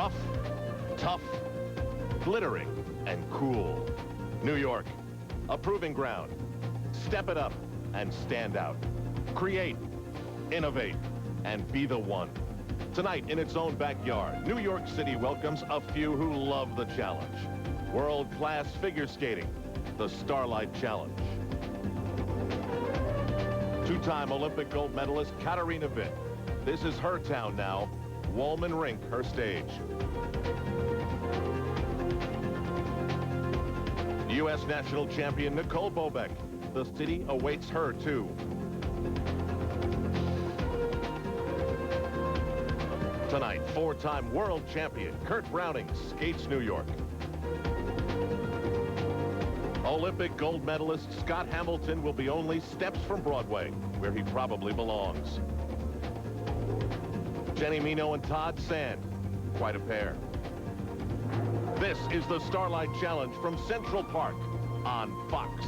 Rough, tough, glittering, and cool. New York, a proving ground. Step it up and stand out. Create, innovate, and be the one. Tonight, in its own backyard, New York City welcomes a few who love the challenge. World-class figure skating, the Starlight Challenge. Two-time Olympic gold medalist Katarina Witt. This is her town now. Wollman Rink, her stage. U.S. national champion Nicole Bobek. The city awaits her, too. Tonight, four-time world champion Kurt Browning skates New York. Olympic gold medalist Scott Hamilton will be only steps from Broadway, where he probably belongs. Jenny Mino and Todd Sand, quite a pair. This is the Starlight Challenge from Central Park on Fox.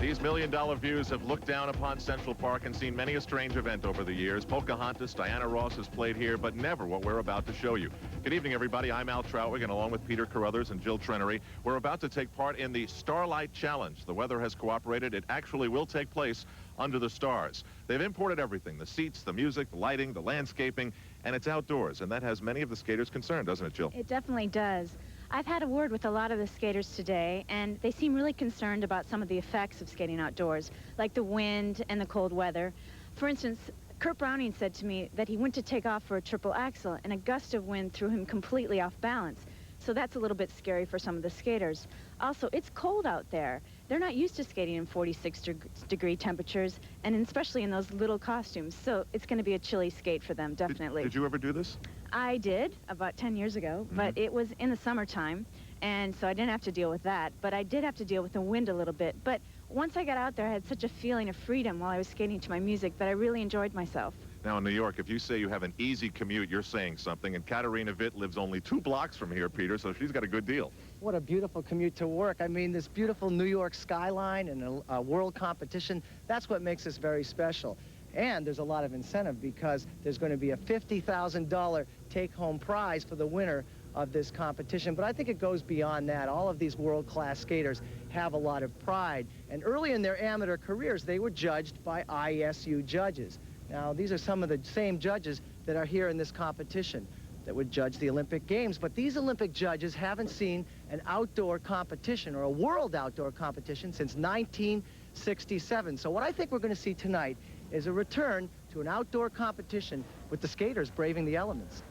These million-dollar views have looked down upon Central Park and seen many a strange event over the years. Pocahontas, Diana Ross has played here, but never what we're about to show you. Good evening, everybody. I'm Al Troutwig, and along with Peter Carruthers and Jill Trenery, we're about to take part in the Starlight Challenge. The weather has cooperated. It actually will take place under the stars. They've imported everything, the seats, the music, the lighting, the landscaping, and it's outdoors, and that has many of the skaters concerned, doesn't it, Jill? It definitely does. I've had a word with a lot of the skaters today, and they seem really concerned about some of the effects of skating outdoors, like the wind and the cold weather. For instance, Kurt Browning said to me that he went to take off for a triple axel, and a gust of wind threw him completely off balance. So that's a little bit scary for some of the skaters. Also, it's cold out there. They're not used to skating in 46-degree temperatures, and especially in those little costumes. So it's going to be a chilly skate for them, definitely. Did you ever do this? I did, about 10 years ago, but it was in the summertime, and so I didn't have to deal with that. But I did have to deal with the wind a little bit. But once I got out there, I had such a feeling of freedom while I was skating to my music that I really enjoyed myself. Now, in New York, if you say you have an easy commute, you're saying something. And Katarina Witt lives only 2 blocks from here, Peter, so she's got a good deal. What a beautiful commute to work. I mean, this beautiful New York skyline and a world competition, that's what makes this very special. And there's a lot of incentive because there's going to be a $50,000 take-home prize for the winner of this competition. But I think it goes beyond that. All of these world-class skaters have a lot of pride. And early in their amateur careers, they were judged by ISU judges. Now, these are some of the same judges that are here in this competition that would judge the Olympic Games. But these Olympic judges haven't seen an outdoor competition or a world outdoor competition since 1967. So what I think we're going to see tonight is a return to an outdoor competition with the skaters braving the elements.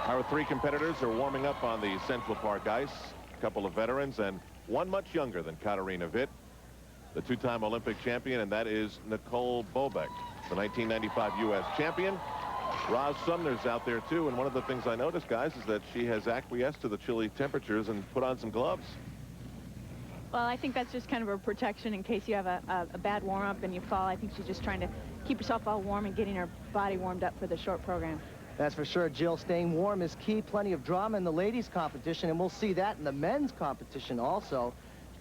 Our 3 competitors are warming up on the Central Park ice. A couple of veterans and one much younger than Katarina Witt, the 2-time Olympic champion, and that is Nicole Bobek, the 1995 U.S. champion. Roz Sumner's out there, too, and one of the things I noticed, guys, is that she has acquiesced to the chilly temperatures and put on some gloves. Well, I think that's just kind of a protection in case you have a bad warm-up and you fall. I think she's just trying to keep herself all warm and getting her body warmed up for the short program. That's for sure, Jill. Staying warm is key. Plenty of drama in the ladies' competition, and we'll see that in the men's competition also.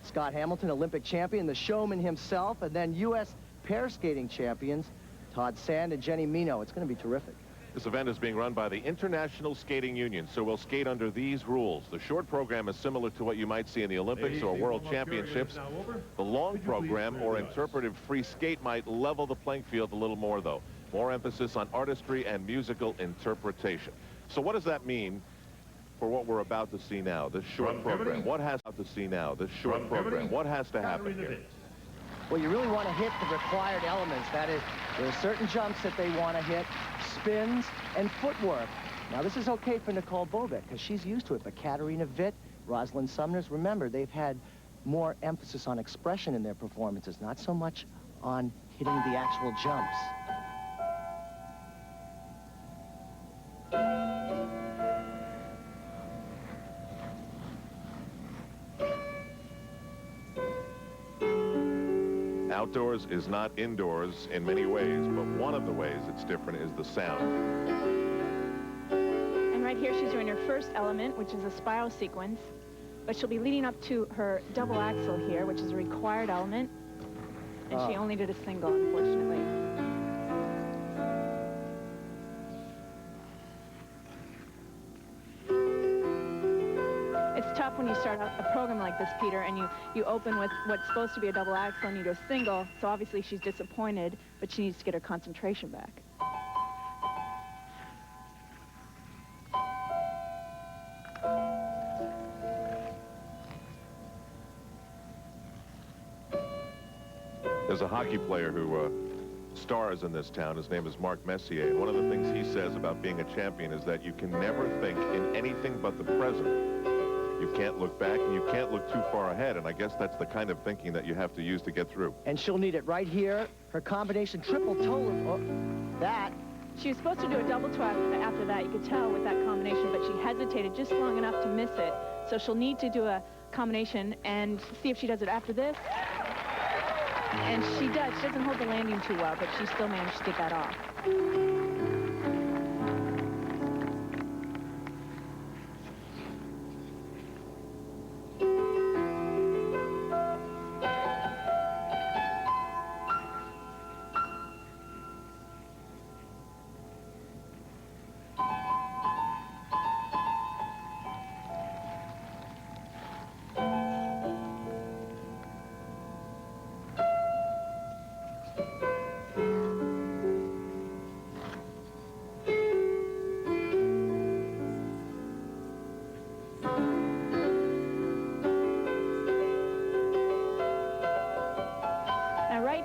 Scott Hamilton, Olympic champion, the showman himself, and then U.S. pair skating champions, Todd Sand and Jenny Mino. It's going to be terrific. This event is being run by the International Skating Union, so we'll skate under these rules. The short program is similar to what you might see in the Olympics or World Championships. The long program or interpretive free skate might level the playing field a little more, though. More emphasis on artistry and musical interpretation. So what does that mean for what we're about to see now, this short program? What has to see now, this short program? What has to happen here? Well, you really want to hit the required elements. That is, there are certain jumps that they want to hit, spins, and footwork. Now, this is okay for Nicole Bobek because she's used to it, but Katarina Witt, Rosalind Sumner's, remember, they've had more emphasis on expression in their performances, not so much on hitting the actual jumps. Outdoors is not indoors in many ways, but one of the ways it's different is the sound. And right here she's doing her first element, which is a spiral sequence, but she'll be leading up to her double axel here, which is a required element. and she only did a single, unfortunately. It's tough when you start a program like this, Peter, and you open with what's supposed to be a double axel and you do a single, so obviously she's disappointed, but she needs to get her concentration back. There's a hockey player who stars in this town. His name is Mark Messier. And one of the things he says about being a champion is that you can never think in anything but the present. You can't look back and you can't look too far ahead. And I guess that's the kind of thinking that you have to use to get through. And she'll need it right here. Her combination triple toe loop. Oh, that. She was supposed to do a double toe after that. You could tell with that combination, but she hesitated just long enough to miss it. So she'll need to do a combination and see if she does it after this. And she does. She doesn't hold the landing too well, but she still managed to get that off.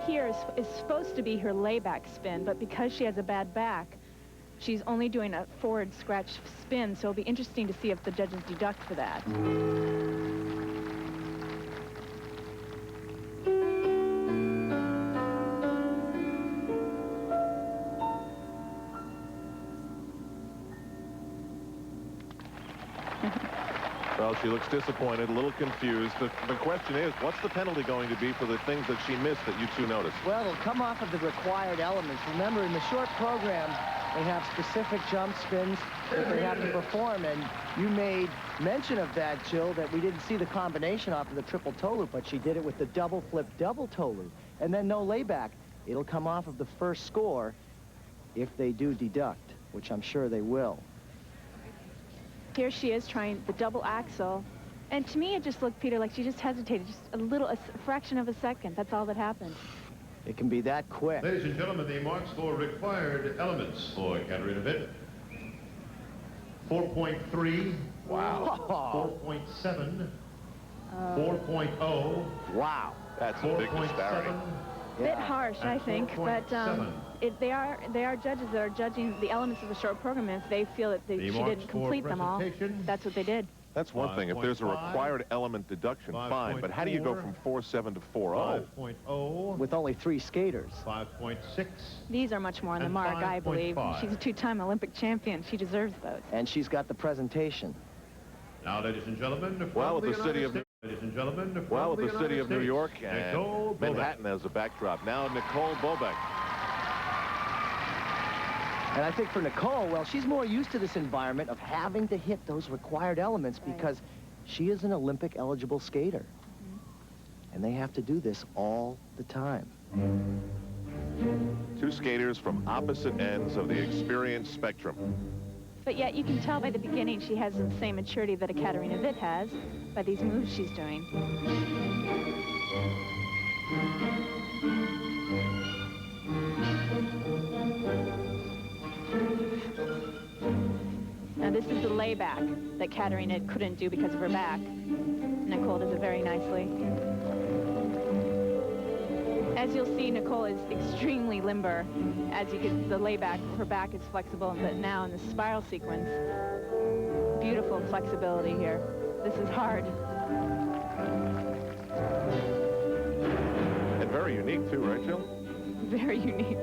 Here is supposed to be her layback spin, but because she has a bad back, she's only doing a forward scratch spin, so it'll be interesting to see if the judges deduct for that. Well, she looks disappointed, a little confused. The question is, what's the penalty going to be for the things that she missed that you two noticed? Well, it'll come off of the required elements. Remember, in the short program, they have specific jump spins that they have to perform, and you made mention of that, Jill, that we didn't see the combination off of the triple toe loop, but she did it with the double flip double toe loop, and then no layback. It'll come off of the first score if they do deduct, which I'm sure they will. Here she is trying the double axel. And to me, it just looked, Peter, like she just hesitated just a fraction of a second. That's all that happened. It can be that quick. Ladies and gentlemen, the marks for required elements for Katarina Witt. 4.3. Wow. 4.7. 4.0. Wow. That's a big disparity. Bit harsh, I think, but they are judges that are judging the elements of the short program, and if they feel that she didn't complete them all, that's what they did. That's one thing. If there's a required element deduction, fine. But how do you go from 4.7 to 4.0? 5.0. With only 3 skaters. 5.6. These are much more on the mark, I believe. She's a 2-time Olympic champion. She deserves those. And she's got the presentation. Now, ladies and gentlemen, well, with the city of New York and Nicole Manhattan as a backdrop. Now, Nicole Bobek. And I think for Nicole, well, she's more used to this environment of having to hit those required elements because she is an Olympic-eligible skater. And they have to do this all the time. Two skaters from opposite ends of the experience spectrum. But yet you can tell by the beginning she has the same maturity that a Katarina Witt has by these moves she's doing. Now this is the layback that Katarina couldn't do because of her back. Nicole does it very nicely. As you'll see, Nicole is extremely limber. As you get the layback, her back is flexible, but now in the spiral sequence, beautiful flexibility here. This is hard. And very unique too, right, Jill? Very unique.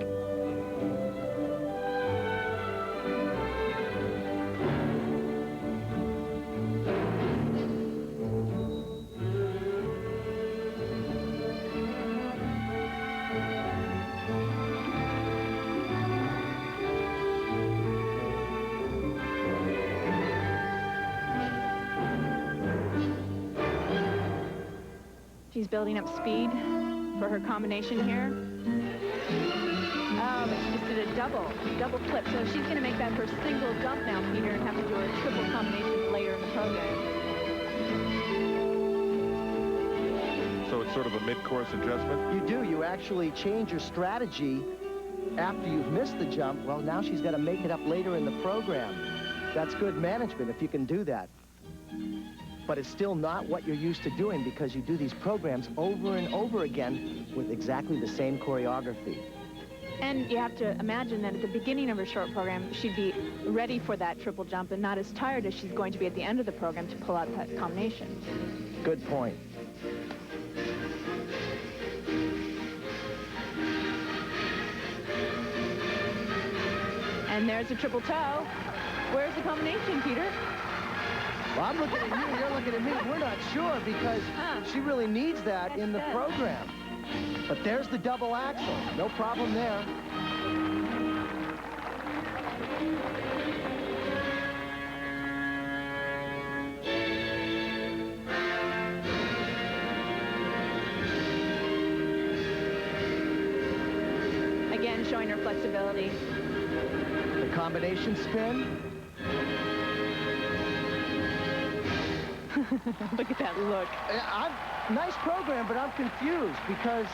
She's building up speed. for her combination here. Oh, but she just did a double flip. So she's going to make that her single jump now, Peter, and have to do her triple combination later in the program. So it's sort of a mid-course adjustment? You do. You actually change your strategy after you've missed the jump. Well, now she's got to make it up later in the program. That's good management if you can do that. But it's still not what you're used to doing because you do these programs over and over again with exactly the same choreography. And you have to imagine that at the beginning of her short program, she'd be ready for that triple jump and not as tired as she's going to be at the end of the program to pull out that combination. Good point. And there's a triple toe. Where's the combination, Peter? Well, I'm looking at you, you're looking at me. We're not sure because she really needs that in the program. But there's the double axel. No problem there. Again, showing her flexibility. The combination spin. Look at that look. Nice program, but I'm confused because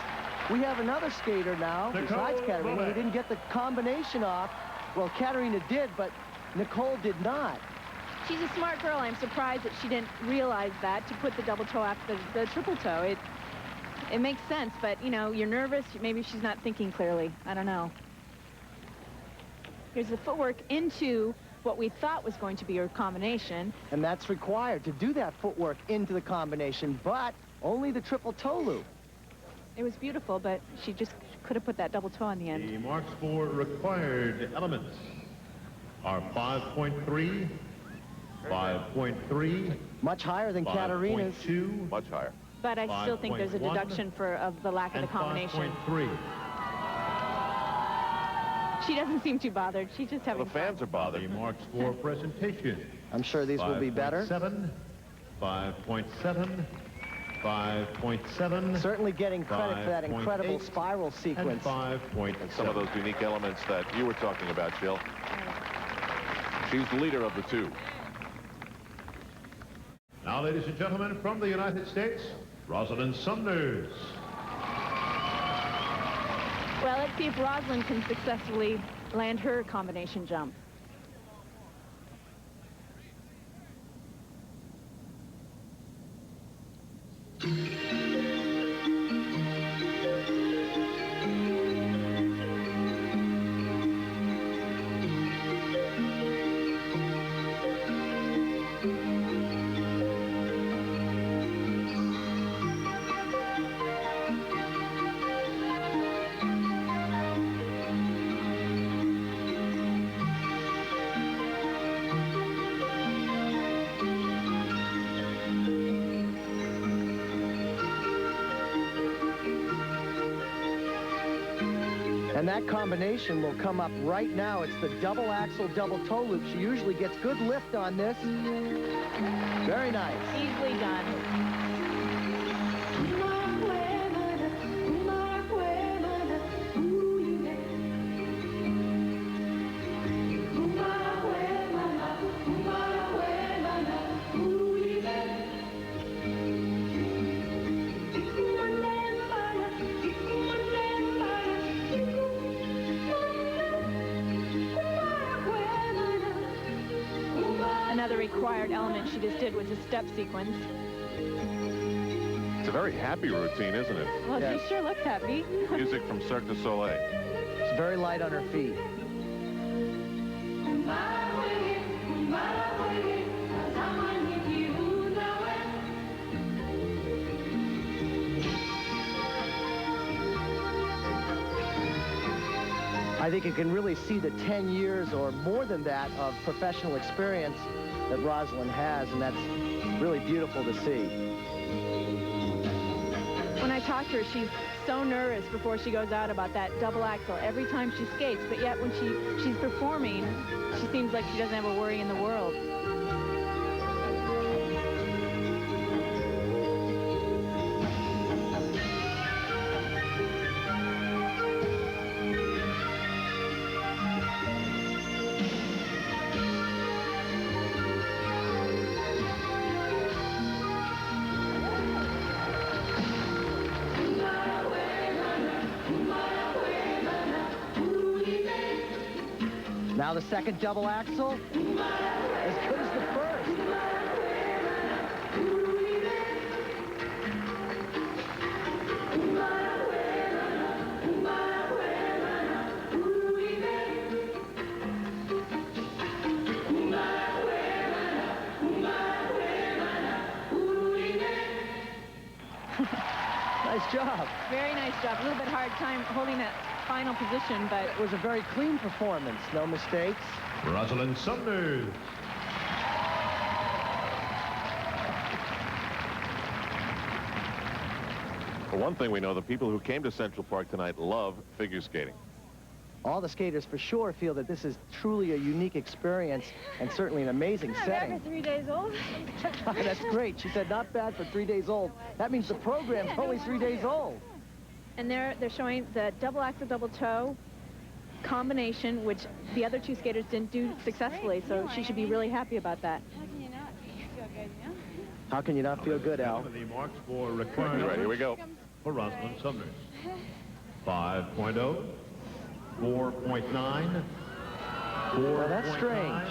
we have another skater now, besides Katarina, who didn't get the combination off. Well, Katarina did, but Nicole did not. She's a smart girl. I'm surprised that she didn't realize that to put the double toe after the triple toe. It makes sense, but, you know, you're nervous. Maybe she's not thinking clearly. I don't know. Here's the footwork into what we thought was going to be her combination. And that's required to do that footwork into the combination, but only the triple toe loop. It was beautiful, but she just could have put that double toe on the end. The marks for required elements are 5.3, 5.3, Much higher than Katarina's. 5.2, Much higher. But I still think there's a 5.1 deduction of the lack of the and combination. 5.3. She doesn't seem too bothered. She's just having The fans are The bothered. marks for presentation. I'm sure these will be better. 5.7, 5.7, 5.7, Certainly getting credit for that 5.8 incredible spiral and sequence. 5.7. Some of those unique elements that you were talking about, Jill. She's the leader of the two. Now, ladies and gentlemen, from the United States, Rosalind Sumners. Well, let's see if Rosalind can successfully land her combination jump. And that combination will come up right now. It's the double axel, double toe loop. She usually gets good lift on this. Very nice. Easily done. Another required element she just did was a step sequence. It's a very happy routine, isn't it? Well, Yes. she sure looks happy. Music from Cirque du Soleil. It's very light on her feet. I think you can really see the 10 years or more than that of professional experience that Rosalind has, and that's really beautiful to see. When I talk to her, she's so nervous before she goes out about that double axel every time she skates, but yet when she's performing, she seems like she doesn't have a worry in the world. Now the second double axel. As good as the first. Nice job. Very nice job. A little bit hard time holding that final position, but It was a very clean performance. No mistakes. Rosalind Sumner. For one thing, we know the people who came to Central Park tonight love figure skating. All the skaters for sure feel that this is truly a unique experience and certainly an amazing setting. 3 days old. That's great. She said not bad for 3 days old. That means the program's only 3 days old. And they're showing the double axel, double toe combination, which the other two skaters didn't do successfully, so she should be really happy about that. How can you not feel good, Al? The marks for required All right, here we go. for Rosalind Sumner. 5.0, 4.9, 4.9. Well, that's strange.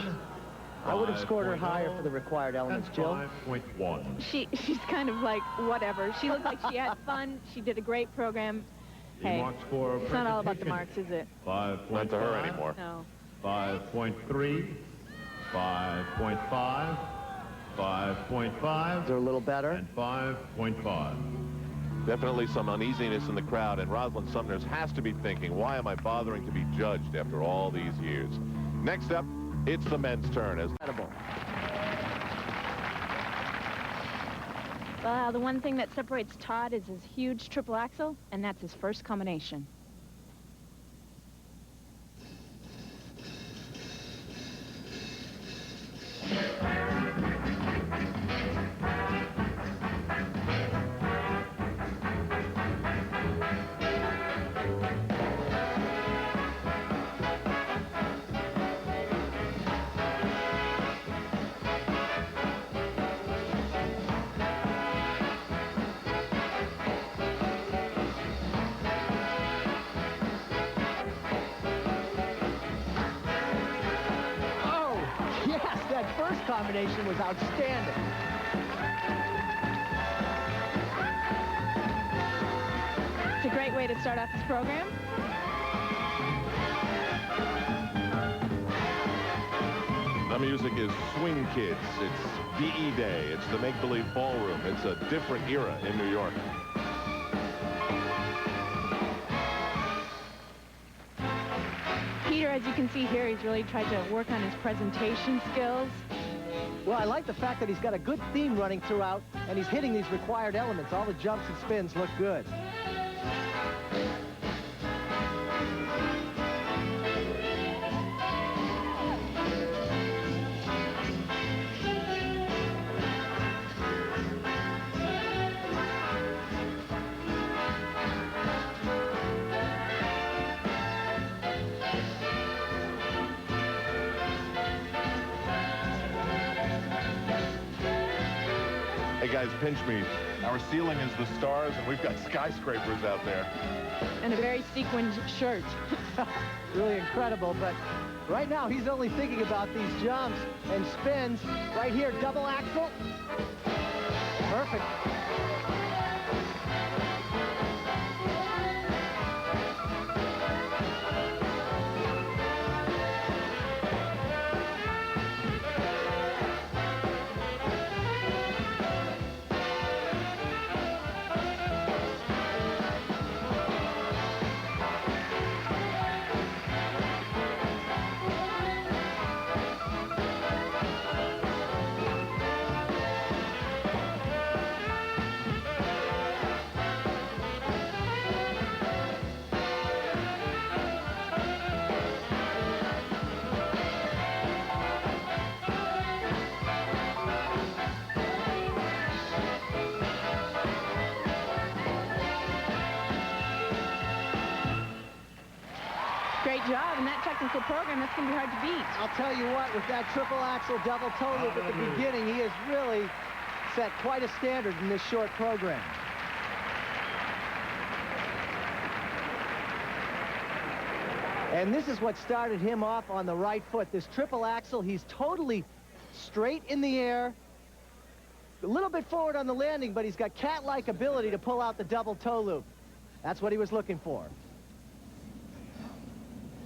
I would have scored her higher for the required elements, Jill. 5.1. She's kind of like, whatever. She looked like she had fun. She did a great program. Hey, marks for it's not all about the presentation. marks, is it? 5.5. Not to her anymore. No. 5.3, 5.5, 5.5, They're a little better. and 5.5. Definitely some uneasiness in the crowd, and Rosalind Sumner has to be thinking, why am I bothering to be judged after all these years? Next up, it's the men's turn. Incredible. Well, the one thing that separates Todd is his huge triple axel, and that's his first combination. Combination was outstanding. It's a great way to start off this program. The music is Swing Kids. It's VE Day. It's the Make-Believe Ballroom. It's a different era in New York. Peter, as you can see here, he's really tried to work on his presentation skills. Well, I like the fact that he's got a good theme running throughout, and he's hitting these required elements. All the jumps and spins look good. Hey guys, pinch me. Our ceiling is the stars, and we've got skyscrapers out there. And a very sequined shirt. Really incredible, but right now he's only thinking about these jumps and spins. Right here, double axel. Perfect. Great job. In that technical program, that's going to be hard to beat. I'll tell you what, with that triple axel double toe loop at the beginning, he has really set quite a standard in this short program. And this is what started him off on the right foot. This triple axel, he's totally straight in the air. A little bit forward on the landing, but he's got cat-like ability to pull out the double toe loop. That's what he was looking for.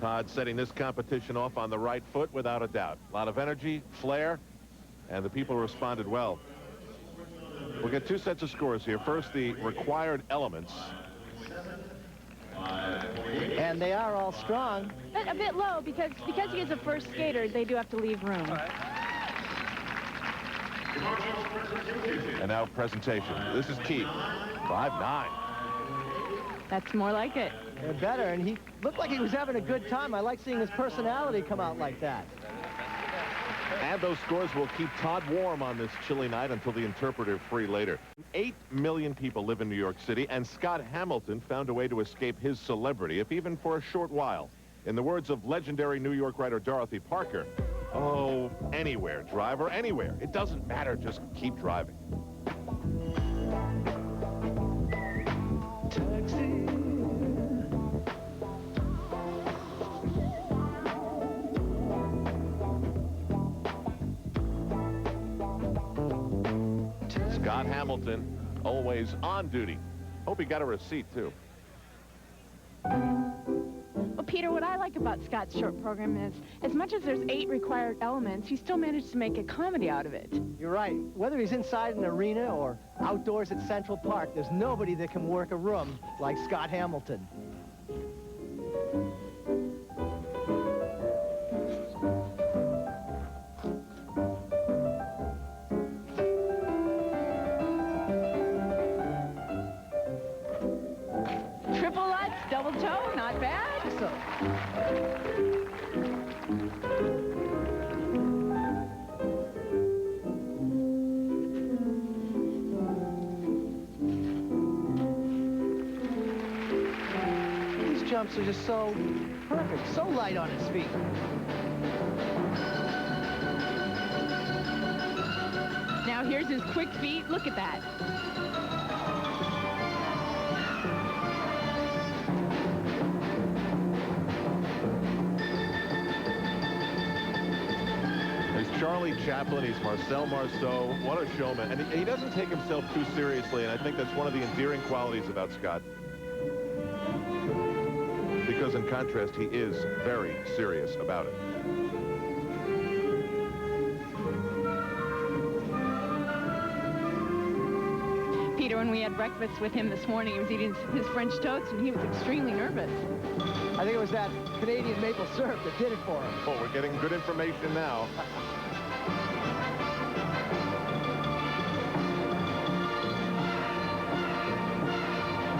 Todd setting this competition off on the right foot without a doubt. A lot of energy, flair, and the people responded well. We'll get two sets of scores here. First, the required elements. And they are all strong. But a bit low because he is a first skater, they do have to leave room. And now presentation. This is key. 5'9". That's more like it. They're better, and he looked like he was having a good time. I like seeing his personality come out like that. And those scores will keep Todd warm on this chilly night until the interpreter free later. 8 million people live in New York City, and Scott Hamilton found a way to escape his celebrity, if even for a short while. In the words of legendary New York writer Dorothy Parker, "Oh, anywhere, driver, anywhere. It doesn't matter, just keep driving." Taxi. Scott Hamilton, always on duty. Hope he got a receipt, too. Well, Peter, what I like about Scott's short program is, as much as there's 8 required elements, he still managed to make a comedy out of it. You're right. Whether he's inside an arena or outdoors at Central Park, there's nobody that can work a room like Scott Hamilton. Triple Lutz, double toe, not bad. These jumps are just so perfect, so light on his feet. Now here's his quick feet. Look at that. Charlie Chaplin, he's Marcel Marceau. What a showman. And he doesn't take himself too seriously, and I think that's one of the endearing qualities about Scott. Because in contrast, he is very serious about it. Peter, when we had breakfast with him this morning, he was eating his French toast, and he was extremely nervous. I think it was that Canadian maple syrup that did it for him. Oh, we're getting good information now.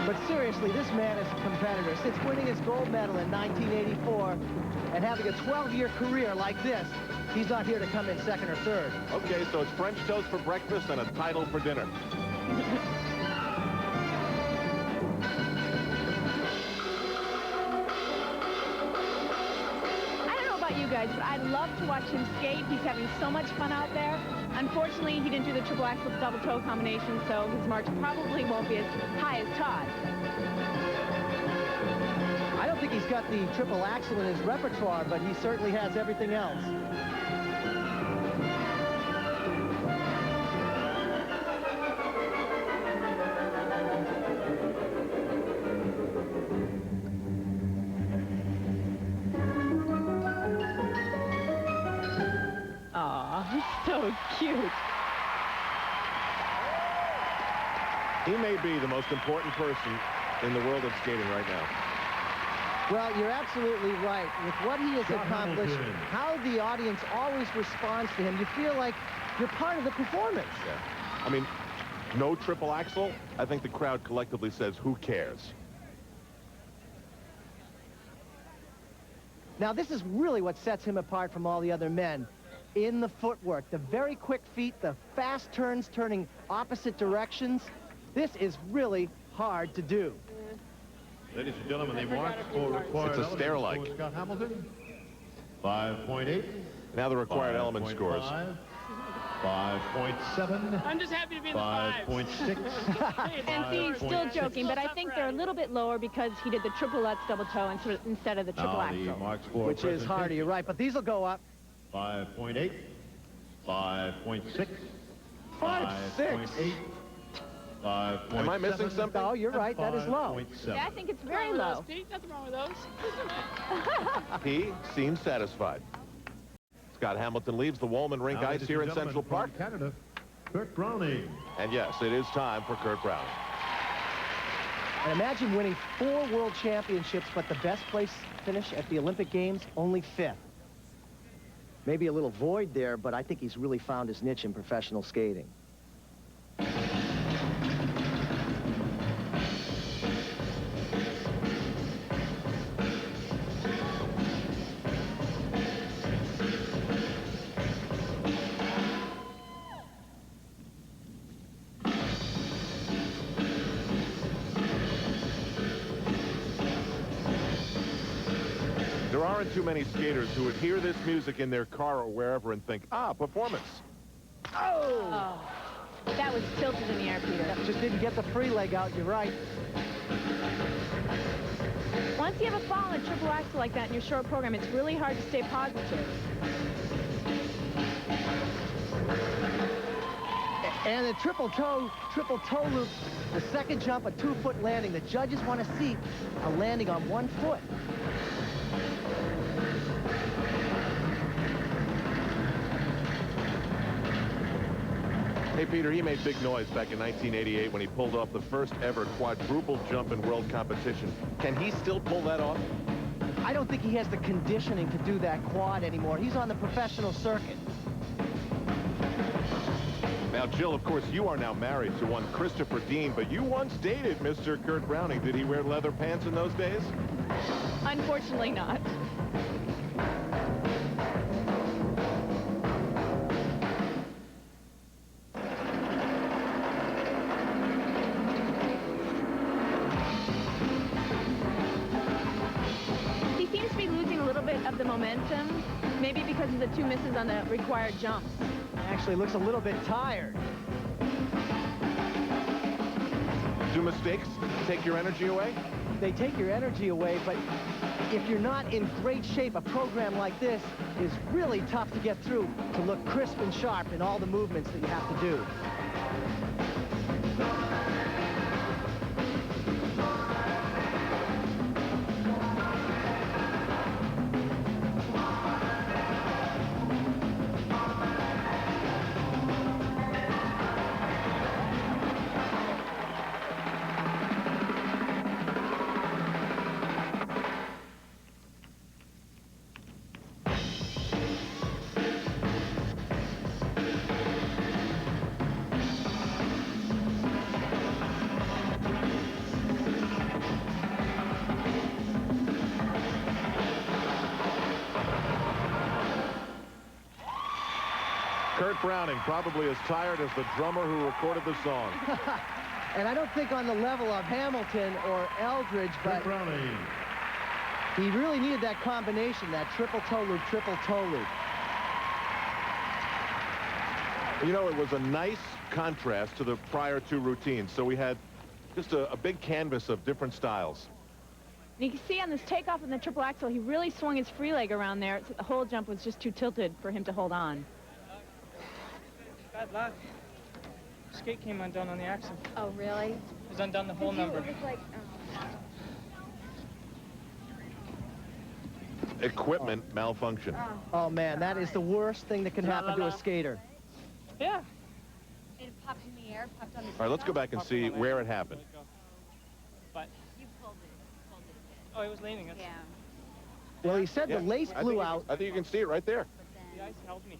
But seriously, this man is a competitor. Since winning his gold medal in 1984 and having a 12-year career like this, he's not here to come in second or third. Okay, so it's French toast for breakfast and a title for dinner. You guys, but I love to watch him skate. He's having so much fun out there. Unfortunately, he didn't do the triple axel double toe combination, so his marks probably won't be as high as Todd. I don't think he's got the triple axel in his repertoire, but he certainly has everything else. So cute. He may be the most important person in the world of skating right now. Well, you're absolutely right. With what he has accomplished, how the audience always responds to him, you feel like you're part of the performance. Yeah. I mean, no triple axel, I think the crowd collectively says, who cares? Now, this is really what sets him apart from all the other men. In the footwork, the very quick feet, the fast turns turning opposite directions. This is really hard to do. Ladies and gentlemen, the marks for required It's a Starlight. elements for Scott Hamilton. 5.8. Now the required element scores. 5.5. 5.7. I'm just happy to be in the fives. 5.6. And see, he's still joking, but I think they're a little bit lower because he did the triple Lutz double toe instead of the triple Now the axel. marks for Which is harder, you're right, but these will go up. 5.8. 5.6. 5.6. 5.8. Am I missing something? Oh, you're right, that is low. 5.7. Yeah, I think it's very low. Nothing wrong with those. He seems satisfied. Scott Hamilton leaves the Wollman Rink Now, ice ladies here and in gentlemen, Central from Park. Canada, Kurt Browning. And yes, it is time for Kurt Browning. And imagine winning 4 world championships, but the best place finish at the Olympic Games, only 5th. Maybe a little void there, but I think he's really found his niche in professional skating. There aren't too many skaters who would hear this music in their car or wherever and think, ah, performance. Oh, that was tilted in the air, Peter. Just didn't get the free leg out, you're right. Once you have a fall in a triple axel like that in your short program, it's really hard to stay positive. And the triple toe loop, the second jump, a 2-foot landing. The judges want to see a landing on 1 foot. Hey, Peter, he made big noise back in 1988 when he pulled off the first ever quadruple jump in world competition. Can he still pull that off? I don't think he has the conditioning to do that quad anymore. He's on the professional circuit. Now, Jill, of course, you are now married to one Christopher Dean, but you once dated Mr. Kurt Browning. Did he wear leather pants in those days? Unfortunately not. He seems to be losing a little bit of the momentum, maybe because of the 2 misses on the required jumps. Actually looks a little bit tired. Do mistakes take your energy away? They take your energy away, but if you're not in great shape, a program like this is really tough to get through to look crisp and sharp in all the movements that you have to do. Kurt Browning, probably as tired as the drummer who recorded the song. And I don't think on the level of Hamilton or Eldredge, but Kurt Browning. he really needed that combination, that triple toe loop, triple toe loop. You know, it was a nice contrast to the prior 2 routines. So we had just a big canvas of different styles. And you can see on this takeoff in the triple axel, he really swung his free leg around there. The whole jump was just too tilted for him to hold on. Bad luck. Skate came undone on the axle. Oh, really? It was undone the whole number. Equipment malfunction. Oh, man, that is the worst thing that can happen to a skater. Yeah. It popped in the air, popped on the All right, let's go back and see where it happened. But You pulled it a bit. oh, it was leaning. Yeah. Well, he said the lace blew out. I think you can see it right there. But The then ice held me.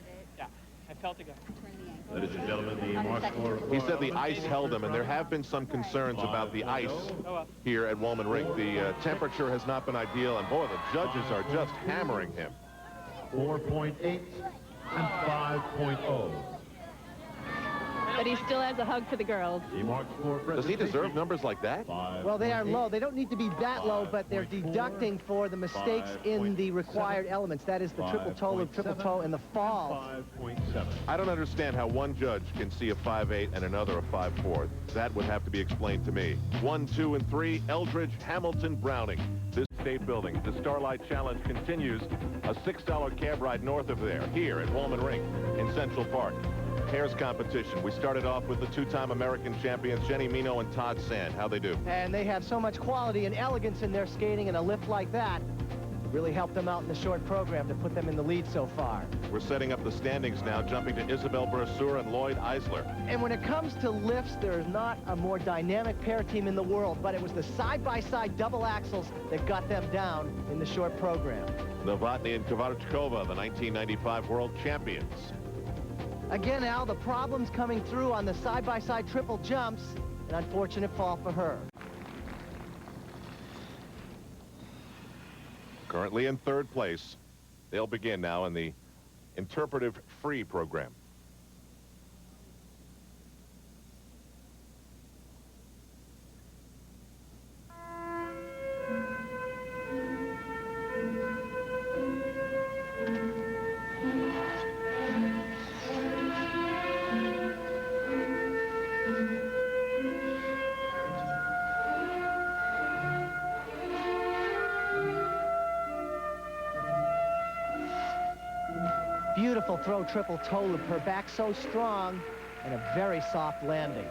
did it Yeah, I felt it go. turn the ankle? Ladies and gentlemen, the marks for... He said the ice held him, and there have been some concerns about the ice Oh, well. here at Wollman Rink. The temperature has not been ideal, and boy, the judges are just hammering him. 4.8 and 5.0. But he still has a hug for the girls. He marks for Does he deserve numbers like that? Well, they are low. They don't need to be that low, but they're deducting for the mistakes in the required elements. That is the triple toe, loop, triple toe, and the fall. 5.7. I don't understand how one judge can see a 5'8" and another a 5'4". That would have to be explained to me. 1, 2, and 3, Eldredge, Hamilton, Browning. This state building. The Starlight Challenge continues. A $6 cab ride north of there, here at Wollman Rink in Central Park. Pairs competition. We started off with the two-time American champions, Jenny Mino and Todd Sand. How they do? And they have so much quality and elegance in their skating, and a lift like that really helped them out in the short program to put them in the lead so far. We're setting up the standings now, jumping to Isabel Brasseur and Lloyd Eisler. And when it comes to lifts, there's not a more dynamic pair team in the world, but it was the side-by-side double axles that got them down in the short program. Novotny and Kvarchkova, the 1995 world champions. Again, Al, the problems coming through on the side-by-side triple jumps. An unfortunate fall for her. Currently in third place. They'll begin now in the interpretive free program. Beautiful throw, triple toe loop. Her back so strong, and a very soft landing.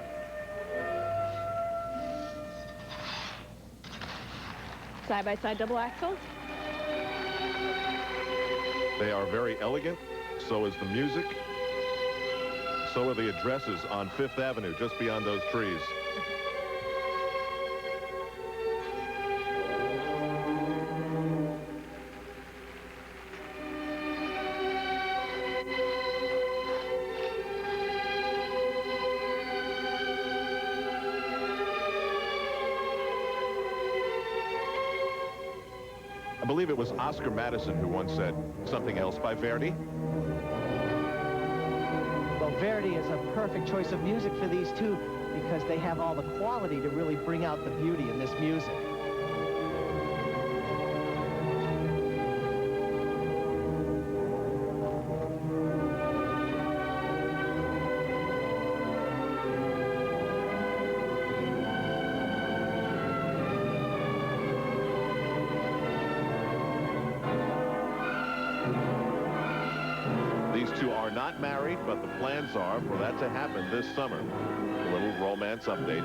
Side-by-side double axel. They are very elegant. So is the music. So are the addresses on Fifth Avenue, just beyond those trees. I believe it was Oscar Madison who once said something else by Verdi. Well, Verdi is a perfect choice of music for these two because they have all the quality to really bring out the beauty in this music. These two are not married, but the plans are for that to happen this summer. A little romance update.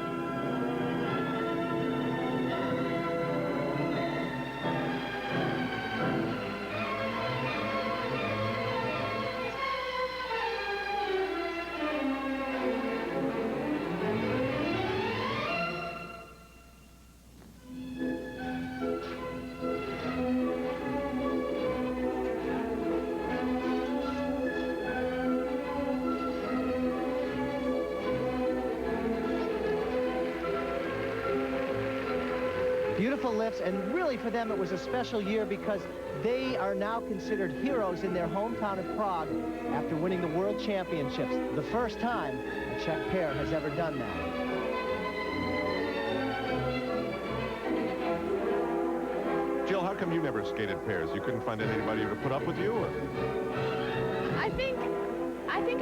Beautiful lifts, and really for them it was a special year because they are now considered heroes in their hometown of Prague after winning the World Championships. The first time a Czech pair has ever done that. Jill, how come you never skated pairs? You couldn't find anybody to put up with you? Or? I think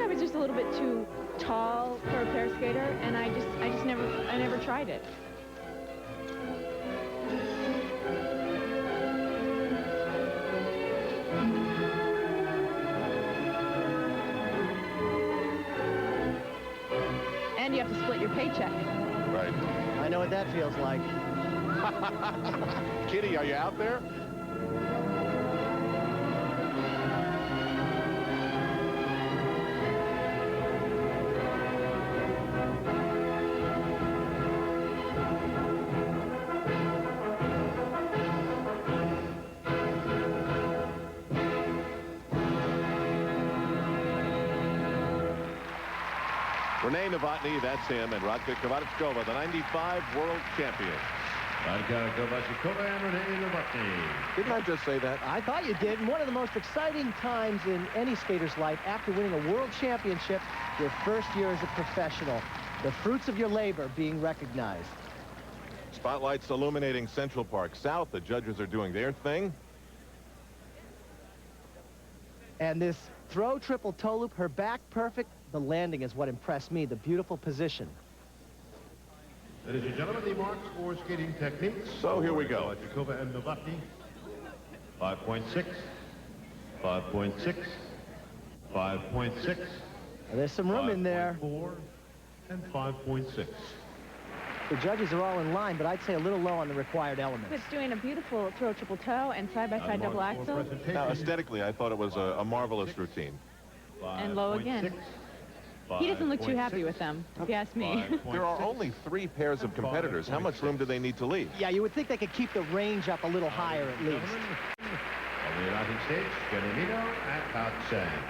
I was just a little bit too tall for a pair skater, and I never tried it. And you have to split your paycheck. Right. I know what that feels like. Kitty, are you out there? Renee Novotny, that's him, and Radka Kvarchkova, the 95 world champion. Didn't I just say that? I thought you did. And one of the most exciting times in any skater's life after winning a world championship, your first year as a professional. The fruits of your labor being recognized. Spotlights illuminating Central Park South. The judges are doing their thing. And this throw triple toe loop, her back perfect. The landing is what impressed me, the beautiful position. Ladies and gentlemen, the marks for skating techniques. So here we go. Kova and Novotny. 5.6, 5.6, 5.6. There's some room in there. 4 and 5.6. The judges are all in line, but I'd say a little low on the required elements. Witt's doing a beautiful throw triple toe and side-by-side double axel. Now, aesthetically, I thought it was a marvelous routine. And low again. He doesn't look too happy with them, if you ask me. There are only 3 pairs of competitors. How much room do they need to leave? Yeah, you would think they could keep the range up a little higher at least. From the United States, Jenny Nino and Todd Sang.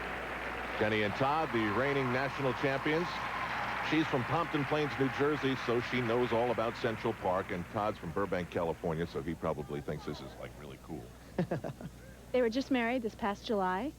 Jenny and Todd, the reigning national champions. She's from Pompton Plains, New Jersey, so she knows all about Central Park. And Todd's from Burbank, California, so he probably thinks this is, like, really cool. They were just married this past July.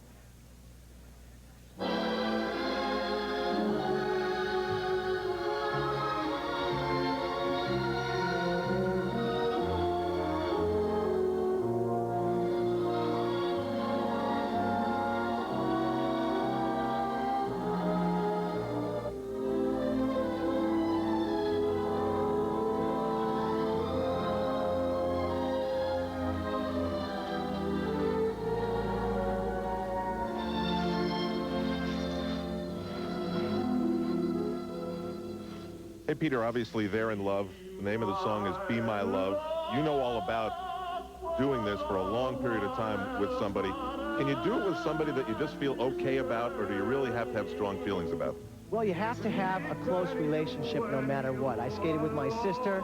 Hey, Peter, obviously they're in love. The name of the song is Be My Love. You know all about doing this for a long period of time with somebody. Can you do it with somebody that you just feel okay about, or do you really have to have strong feelings about? Well, you have to have a close relationship no matter what. I skated with my sister.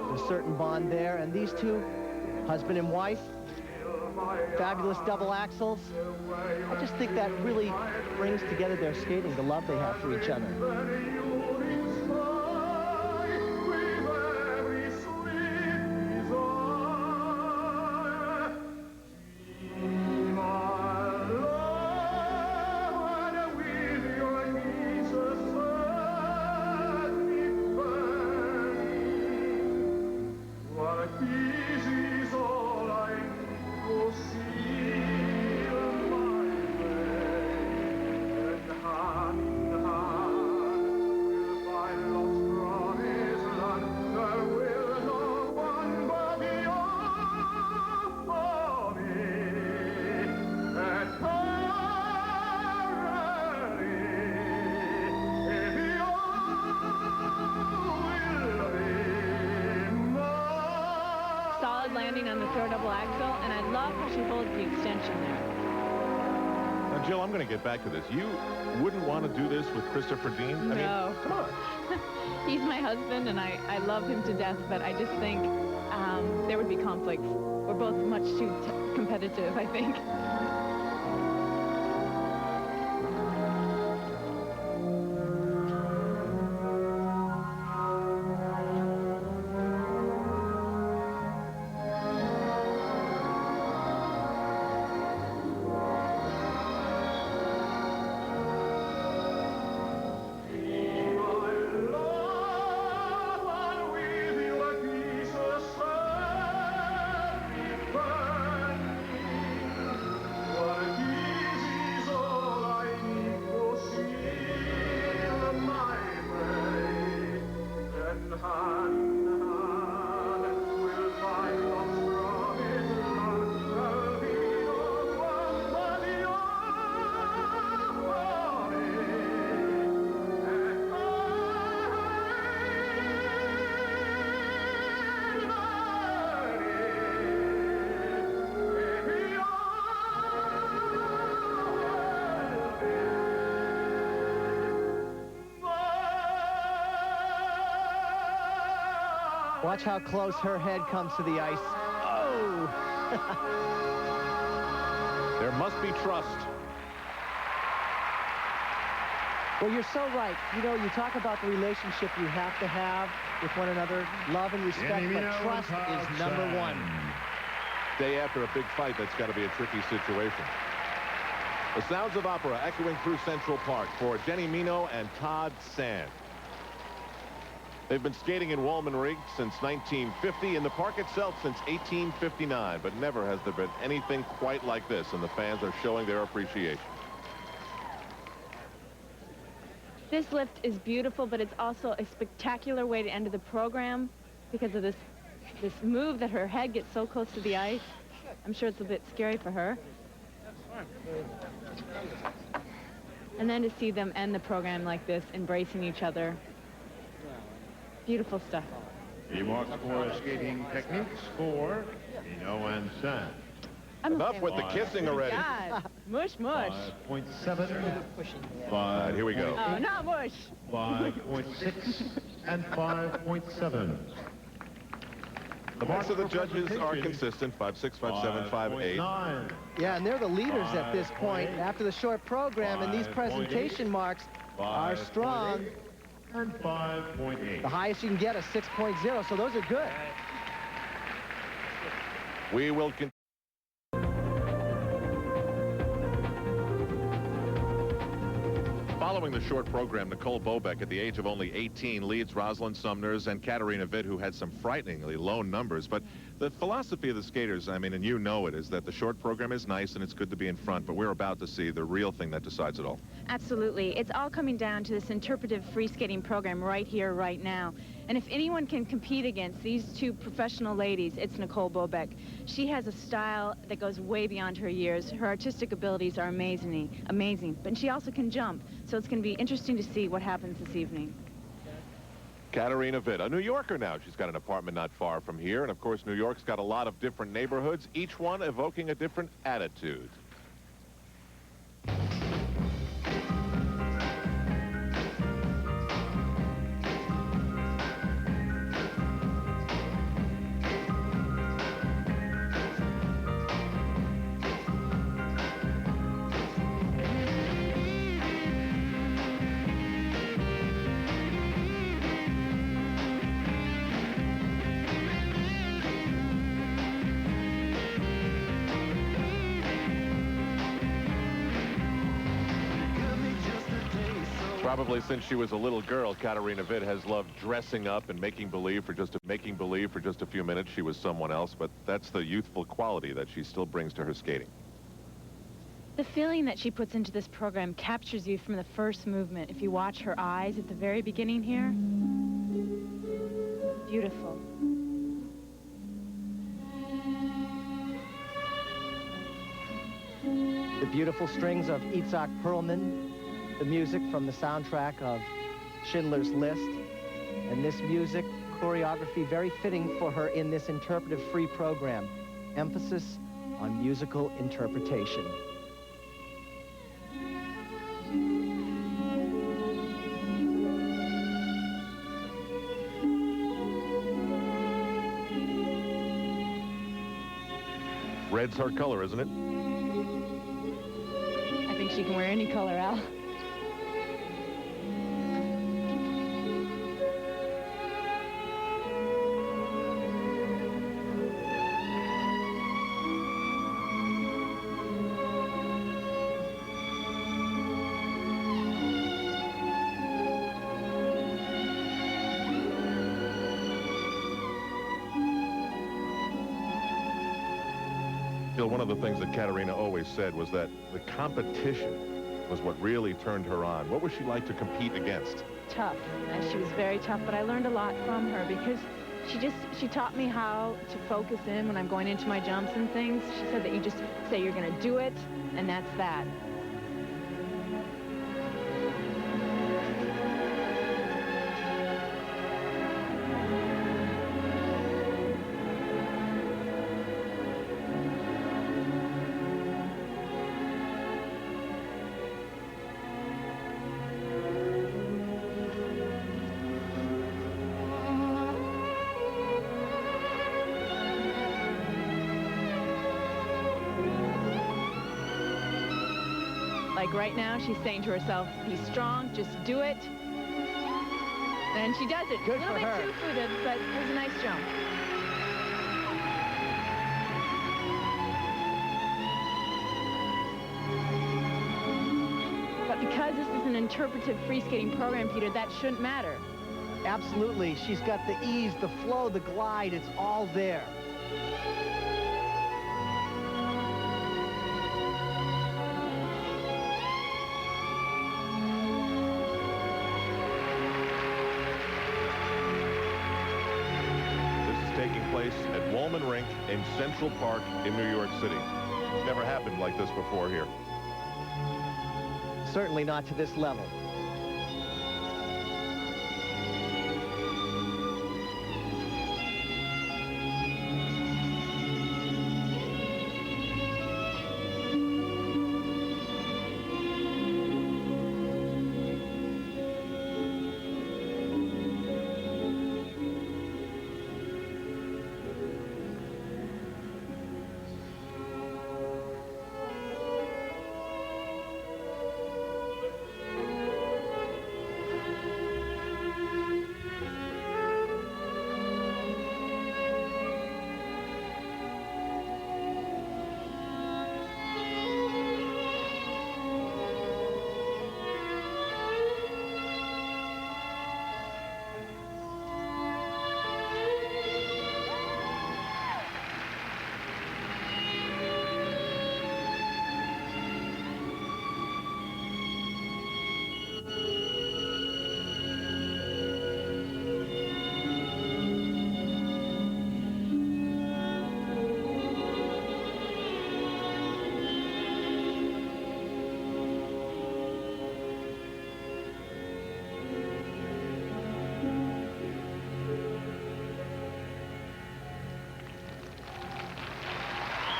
There's a certain bond there. And these two, husband and wife, fabulous double axles. I just think that really brings together their skating, the love they have for each other. Landing on the throw double axel, and I love how she holds the extension there. Now, Jill, I'm going to get back to this. You wouldn't want to do this with Christopher Dean? No. Come on. He's my husband, and I love him to death, but I just think there would be conflicts. We're both much too competitive, I think. Watch how close her head comes to the ice. Oh! There must be trust. Well, you're so right. You know, you talk about the relationship you have to have with one another, love and respect, but trust is number one. Day after a big fight, that's got to be a tricky situation. The sounds of opera echoing through Central Park for Jenny Mino and Todd Sand. They've been skating in Wallman Rig since 1950, in the park itself since 1859, but never has there been anything quite like this, and the fans are showing their appreciation. This lift is beautiful, but it's also a spectacular way to end the program because of this move that her head gets so close to the ice. I'm sure it's a bit scary for her. And then to see them end the program like this, embracing each other. Beautiful stuff. He marks for skating techniques for Mino and Sand. Enough with the kissing already. God, mush, mush. 5.7. All right, here we go. Oh, not mush. 5.6 and 5.7. The marks of the judges are consistent, 5.6, 5.7, 5.8. 5.9. Yeah, and they're the leaders at this point after the short program, and these 5.8. presentation marks are strong. And 5.8. The highest you can get is 6.0, so those are good. We will continue. Following the short program, Nicole Bobek, at the age of only 18, leads Rosalind Sumners and Katarina Witt, who had some frighteningly low numbers. But the philosophy of the skaters, I mean, and you know it, is that the short program is nice and it's good to be in front, but we're about to see the real thing that decides it all. Absolutely. It's all coming down to this interpretive free skating program right here, right now. And if anyone can compete against these two professional ladies, it's Nicole Bobek. She has a style that goes way beyond her years. Her artistic abilities are amazing. But she also can jump, so it's going to be interesting to see what happens this evening. Katarina Witt, a New Yorker now. She's got an apartment not far from here. And, of course, New York's got a lot of different neighborhoods, each one evoking a different attitude. Probably since she was a little girl, Katarina Witt has loved dressing up and making believe for just a few minutes she was someone else, but that's the youthful quality that she still brings to her skating. The feeling that she puts into this program captures you from the first movement. If you watch her eyes at the very beginning here, beautiful. The beautiful strings of Itzhak Perlman, the music from the soundtrack of Schindler's List, and this music, choreography, very fitting for her in this interpretive free program. Emphasis on musical interpretation. Red's her color, isn't it? I think she can wear any color, Al. One of the things that Katarina always said was that the competition was what really turned her on. What was she like to compete against? Tough. She was very tough, but I learned a lot from her because she taught me how to focus in when I'm going into my jumps and things. She said that you just say you're going to do it, and that's that. Like right now, she's saying to herself, be strong, just do it. And she does it. Good a little for bit her. two-footed, but it was a nice jump. But because this is an interpretive free skating program, Peter, that shouldn't matter. Absolutely. She's got the ease, the flow, the glide. It's all there. This is taking place at Wollman Rink in Central Park in New York City. It's never happened like this before here. Certainly not to this level.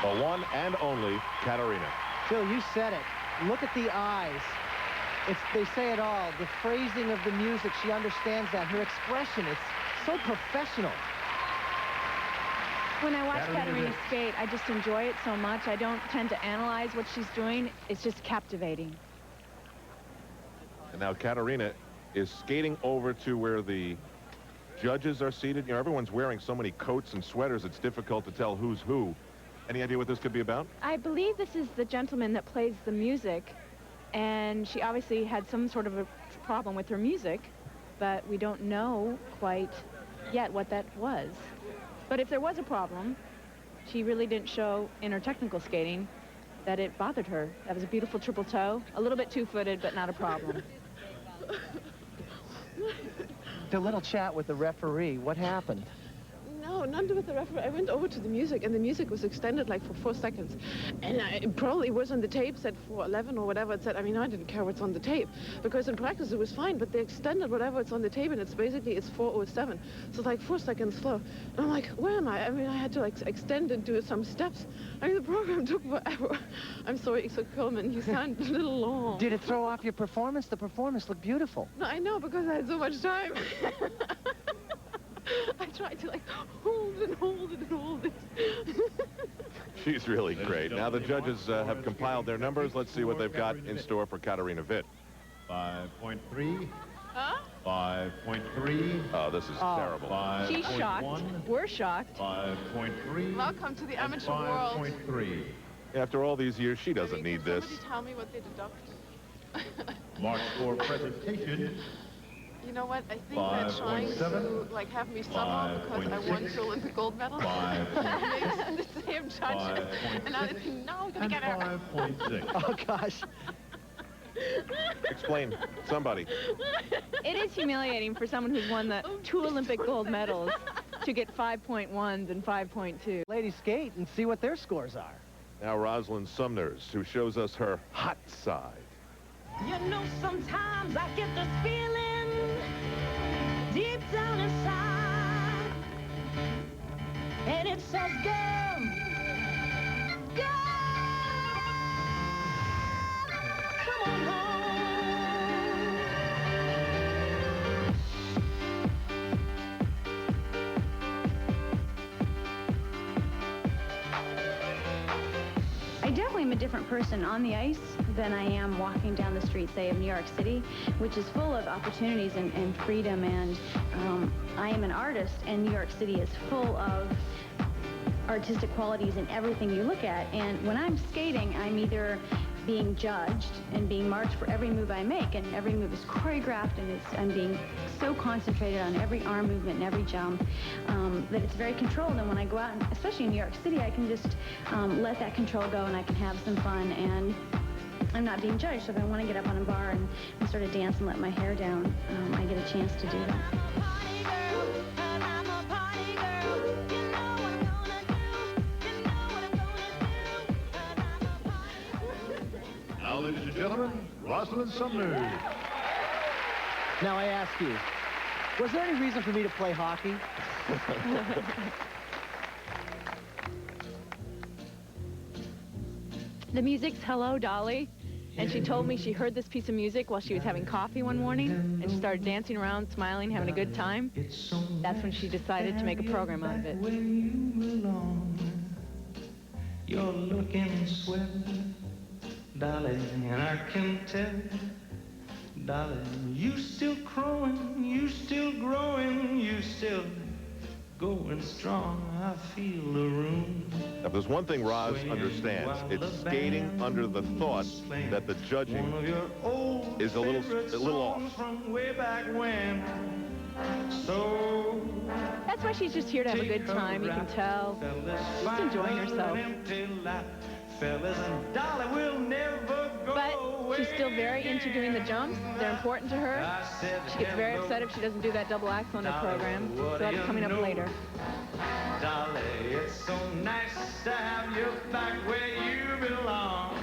The one and only Katarina. Phil, you said it. Look at the eyes. They say it all. The phrasing of the music, she understands that. Her expression, it's so professional. When I watch Katarina skate, I just enjoy it so much. I don't tend to analyze what she's doing. It's just captivating. And now Katarina is skating over to where the judges are seated. You know, everyone's wearing so many coats and sweaters, it's difficult to tell who's who. Any idea what this could be about? I believe this is the gentleman that plays the music, and she obviously had some sort of a problem with her music, but we don't know quite yet what that was. But if there was a problem, she really didn't show in her technical skating that it bothered her. That was a beautiful triple toe, a little bit two-footed, but not a problem. The little chat with the referee, what happened? No, none with the referee. I went over to the music, and the music was extended like for 4 seconds. And it probably was on the tape, said 4:11 or whatever it said. I mean, I didn't care what's on the tape, because in practice it was fine, but they extended whatever it's on the tape, and it's 4:07. So it's like 4 seconds slow. And I'm like, where am I? I mean, I had to like extend and do some steps. I mean, the program took forever. I'm sorry, Ixo Coleman, you sound a little long. Did it throw off your performance? The performance looked beautiful. No, I know, because I had so much time. I tried to like hold and hold it and hold it. She's really great. Now the judges have compiled their numbers. Let's see what they've got in store for Katarina Witt. 5.3. Huh? 5.3. Oh, this is terrible. She's shocked. We're shocked. 5.3. Welcome to the amateur world. 5.3. After all these years, she doesn't need this. Somebody tell me what they deduct. Mark for presentation. You know what? I think they're trying to like have me somehow because I won 2 Olympic gold medals. The same judges. And now they think, no, we're gonna get her. 5.6. Oh, gosh. Explain, somebody. It is humiliating for someone who's won the 2 Olympic gold medals to get 5.1s and 5.2. Ladies skate and see what their scores are. Now Rosalind Sumners, who shows us her hot side. You know, sometimes I get this feeling deep down inside, and it says, girl, girl, come on home. I definitely am a different person on the ice than I am walking down the street, say, of New York City, which is full of opportunities and freedom. And I am an artist, and New York City is full of artistic qualities in everything you look at. And when I'm skating, I'm either being judged and being marked for every move I make, and every move is choreographed, and I'm being so concentrated on every arm movement and every jump that it's very controlled. And when I go out, and especially in New York City, I can just let that control go, and I can have some fun, and I'm not being judged. So if I want to get up on a bar and sort of dance and let my hair down, I get a chance to do that. Now, ladies and gentlemen, Rosalind Sumner. Now I ask you, was there any reason for me to play hockey? The music's Hello, Dolly. And she told me she heard this piece of music while she was having coffee one morning, and she started dancing around, smiling, having a good time. That's when she decided to make a program out of it. You're looking swell, darling, and I can tell, darling, you still growing, you still growing, you still going strong. I feel the room. Now, there's one thing Roz understands. It's skating under the thought that the judging is a little off. From way back when. So That's why she's just here to have a good time, you can tell. Just enjoying herself. Fellas, and Dolly will never go But she's still very into doing the jumps. They're important to her. She gets very upset if she doesn't do that double axel in her program. So that's coming up later. Dolly, it's so nice to have you back where you belong.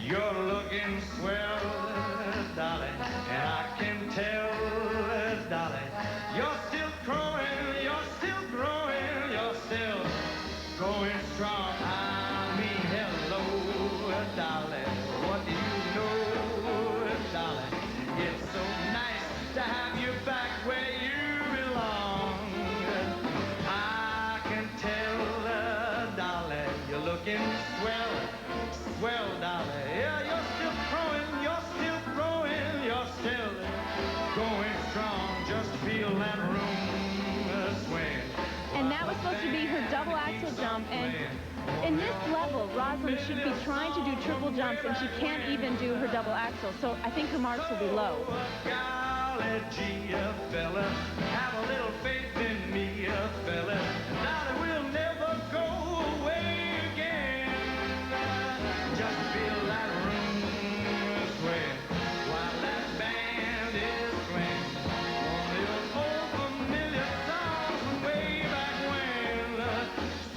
You're looking swell, Dolly, and I can tell, Dolly, you're still growing, you're still growing, you're still going strong. I mean, hello, Dolly, what do you know, Dolly? It's so nice to have you back where you belong. I can tell, Dolly, you're looking swell, swell, Dolly. Yeah, you're still growing, you're still growing, you're still going strong. Just feel that room swing. And that was supposed to be her double axel jump. And in this level, Rosalind should be trying to do triple jumps, and she can't even do her double axel. So I think her marks will be low. Golly gee, fella, have a little faith in me, fella. Dolly will never go away again. Just feel that room sway while that band is playing. One of those old familiar songs from way back when.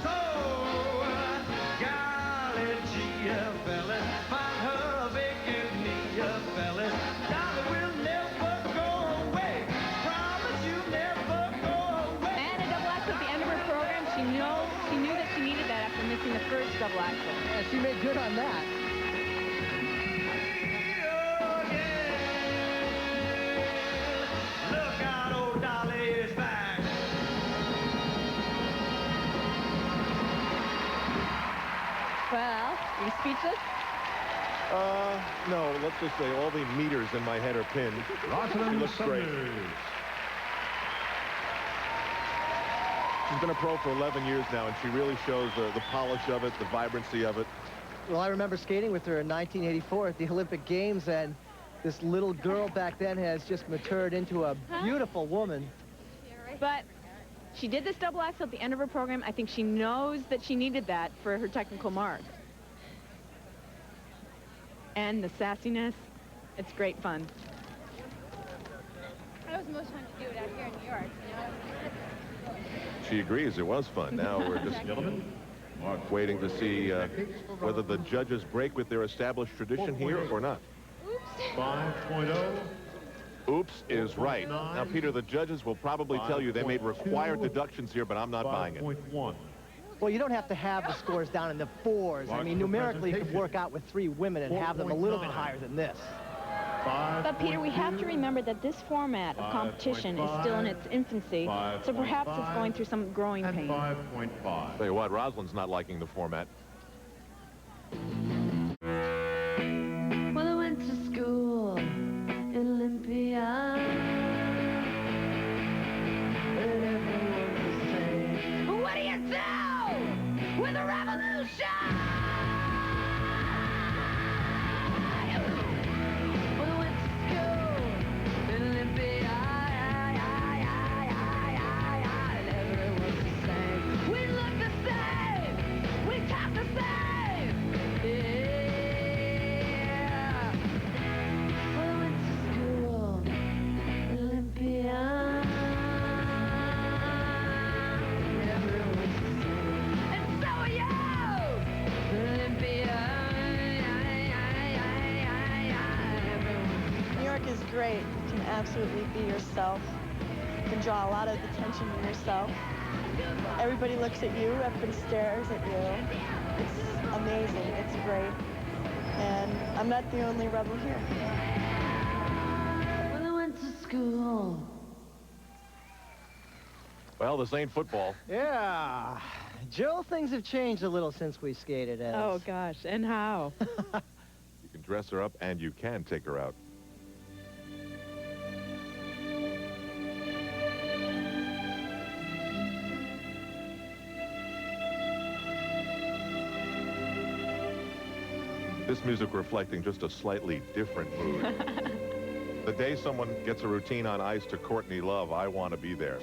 So, golly gee, fella, find her a vacant knee, fella. Dolly will never go away. Promise you never go away. And a double axel at the end of her program, she knew that she needed that after missing the first double axel. Yeah, she made good on that. Look out, old Dolly is back. Well, are you speechless? No, let's just say all the meters in my head are pinned. She Rosalind looks great. Sumner. She's been a pro for 11 years now, and she really shows the polish of it, the vibrancy of it. Well, I remember skating with her in 1984 at the Olympic Games, and this little girl back then has just matured into a beautiful woman. But she did this double axel at the end of her program. I think she knows that she needed that for her technical mark. And the sassiness, it's great fun. That was most fun to do it out here in New York, you know? She agrees it was fun. Now we're just waiting to see whether the judges break with their established tradition here or not. 5.0. Oops is right. Now, Peter, the judges will probably tell you they made required deductions here, but I'm not buying it. 5.1. Well, you don't have to have the scores down in the 4s. I mean, numerically, you could work out with 3 women and have them a little bit higher than this. But, Peter, we have to remember that this format of competition is still in its infancy, so perhaps it's going through some growing And pains. 5.5. Tell you what, Rosalind's not liking the format. is great. You can absolutely be yourself. You can draw a lot of attention to yourself. Everybody looks at you, everybody stares at you. It's amazing, it's great. And I'm not the only rebel here. When I went to school. Well, this ain't football. Yeah. Jill, things have changed a little since we skated, Ed. Oh, gosh. And how? You can dress her up, and you can take her out. This music reflecting just a slightly different mood. The day someone gets a routine on ice to Courtney Love, I want to be there.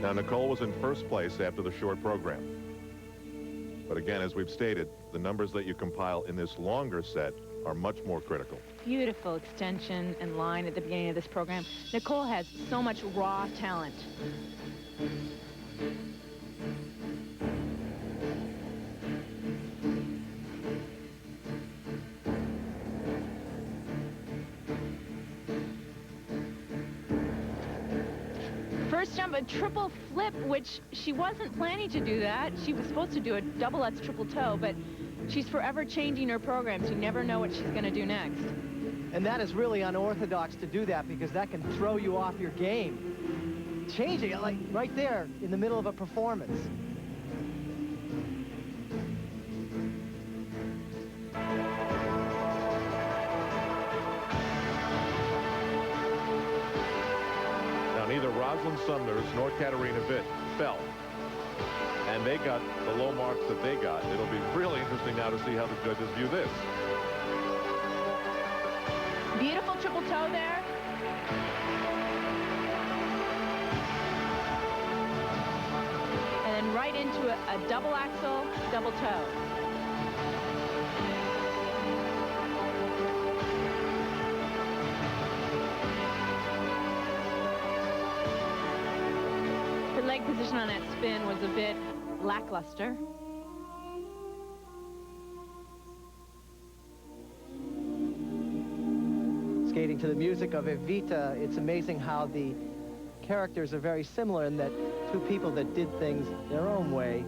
Now, Nicole was in first place after the short program. But again, as we've stated, the numbers that you compile in this longer set are much more critical. Beautiful extension and line at the beginning of this program. Nicole has so much raw talent. First jump, a triple flip, which she wasn't planning to do that. She was supposed to do a double Lutz triple toe, but she's forever changing her programs. You never know what she's going to do next. And that is really unorthodox to do that because that can throw you off your game. Changing it, like right there in the middle of a performance. Now, neither Rosalind Sumners nor Katarina Witt fell. And they got the low marks that they got. It'll be really interesting now to see how the judges view this. Beautiful triple toe there. And then right into a double axel, double toe. Her leg position on that spin was a bit lackluster. Skating to the music of Evita, it's amazing how the characters are very similar in that two people that did things their own way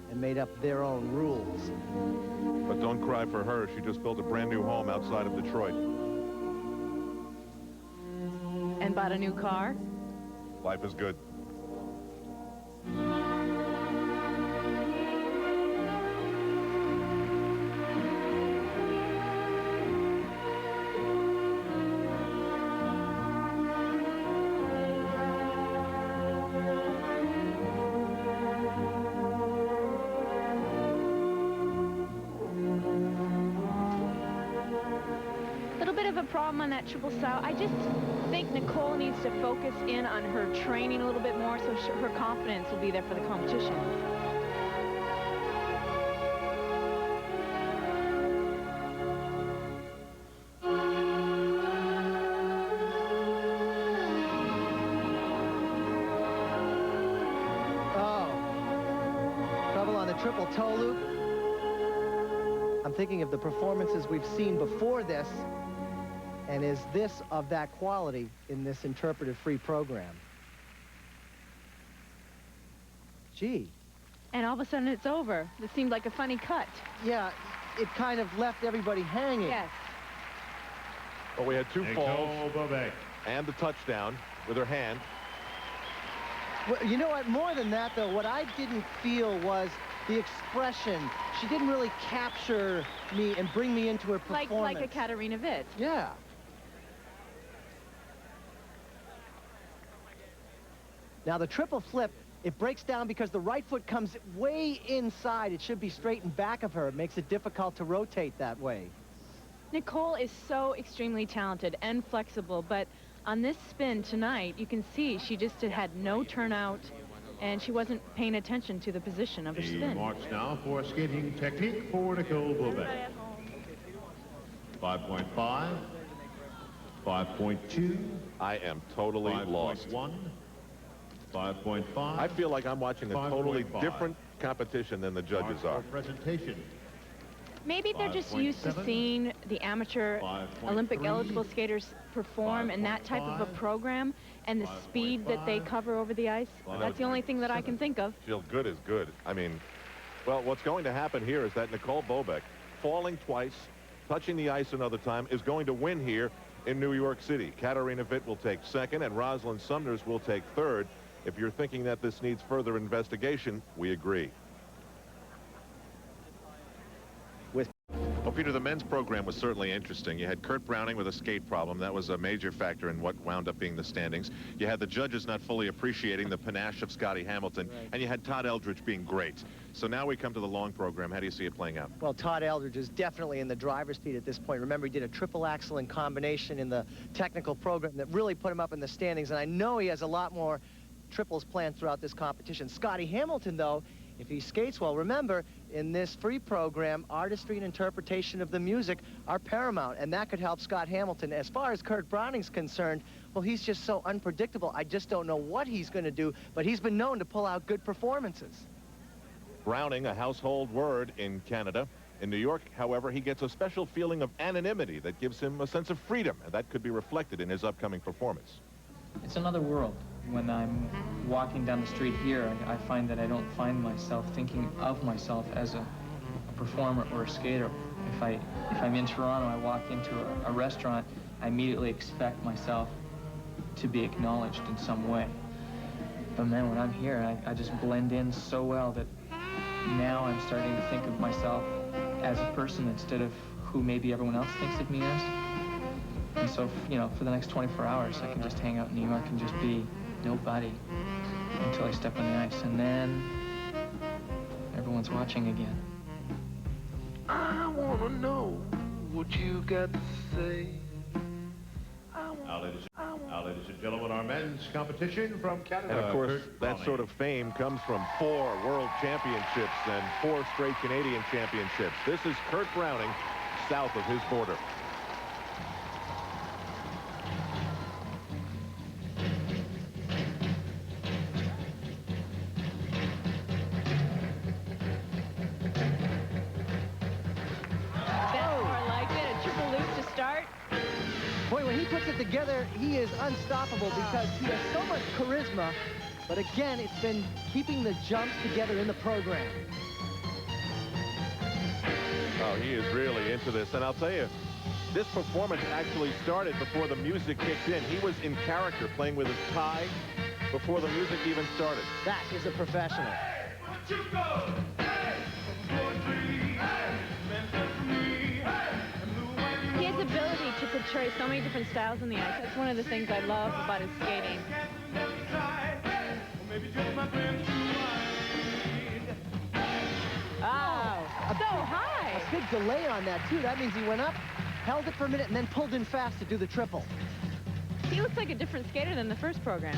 and made up their own rules. But don't cry for her. She just built a brand new home outside of Detroit. And bought a new car. Life is good. Problem on that triple sow. I just think Nicole needs to focus in on her training a little bit more so her confidence will be there for the competition. Oh, trouble on the triple toe loop. I'm thinking of the performances we've seen before this. And is this of that quality in this interpretive-free program? Gee. And all of a sudden it's over. It seemed like a funny cut. Yeah, it kind of left everybody hanging. Yes. Well, we had two falls Bobek. and the touchdown with her hand. Well, you know what? More than that, though, what I didn't feel was the expression. She didn't really capture me and bring me into her performance. Like a Katarina Witt. Yeah. Now, the triple flip, it breaks down because the right foot comes way inside. It should be straight in back of her. It makes it difficult to rotate that way. Nicole is so extremely talented and flexible, but on this spin tonight, you can see she just had no turnout, and she wasn't paying attention to the position of her The spin. marks now for skating technique for Nicole Bobek. 5.5, 5.2. I am totally lost. 5.1. 5.5. I feel like I'm watching a totally 5.5. different competition than the judges are. Presentation. Maybe they're just used to 5.7, seeing the amateur 5.3, Olympic eligible skaters perform in that type of a 5.5, program and the speed that they 5.5, cover over the ice. That's the only thing that I can think of. Feel good is good. I mean, well, what's going to happen here is that Nicole Bobek, falling twice, touching the ice another time, is going to win here in New York City. Katarina Witt will take second, and Rosalind Sumners will take third. If you're thinking that this needs further investigation, we agree. Well, Peter, the men's program was certainly interesting. You had Kurt Browning with a skate problem. That was a major factor in what wound up being the standings. You had the judges not fully appreciating the panache of Scotty Hamilton, and you had Todd Eldredge being great. So now we come to the long program. How do you see it playing out? Well, Todd Eldredge is definitely in the driver's seat at this point. Remember, he did a triple axel in combination in the technical program that really put him up in the standings, and I know he has a lot more triples planned throughout this competition. Scotty Hamilton, though, if he skates well, remember, in this free program, artistry and interpretation of the music are paramount, and that could help Scott Hamilton. As far as Kurt Browning's concerned, well, he's just so unpredictable. I just don't know what he's going to do, but he's been known to pull out good performances. Browning, a household word in Canada. In New York, however, he gets a special feeling of anonymity that gives him a sense of freedom, and that could be reflected in his upcoming performance. It's another world. When I'm walking down the street here, I find that I don't find myself thinking of myself as a performer or a skater. If I'm in Toronto, I walk into a restaurant, I immediately expect myself to be acknowledged in some way. But then when I'm here, I just blend in so well that now I'm starting to think of myself as a person instead of who maybe everyone else thinks of me as. And so, you know, for the next 24 hours, I can just hang out in New York and just be nobody until I step on the ice, and then everyone's watching again. I wanna know what you got to say. Now, ladies and gentlemen, our men's competition from Canada. And of course, Kurt that sort of fame comes from 4 world championships and 4 straight Canadian championships. This is Kurt Browning, south of his border. Boy, when he puts it together, he is unstoppable because he has so much charisma. But again, it's been keeping the jumps together in the program. Oh, he is really into this. And I'll tell you, this performance actually started before the music kicked in. He was in character playing with his tie before the music even started. That is a professional. He has the ability to portray so many different styles on the ice. That's one of the things I love about his skating. Oh, so high. A big delay on that, too. That means he went up, held it for a minute, and then pulled in fast to do the triple. He looks like a different skater than the first program.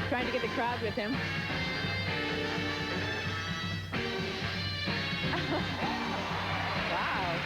Trying to get the crowd with him. Wow.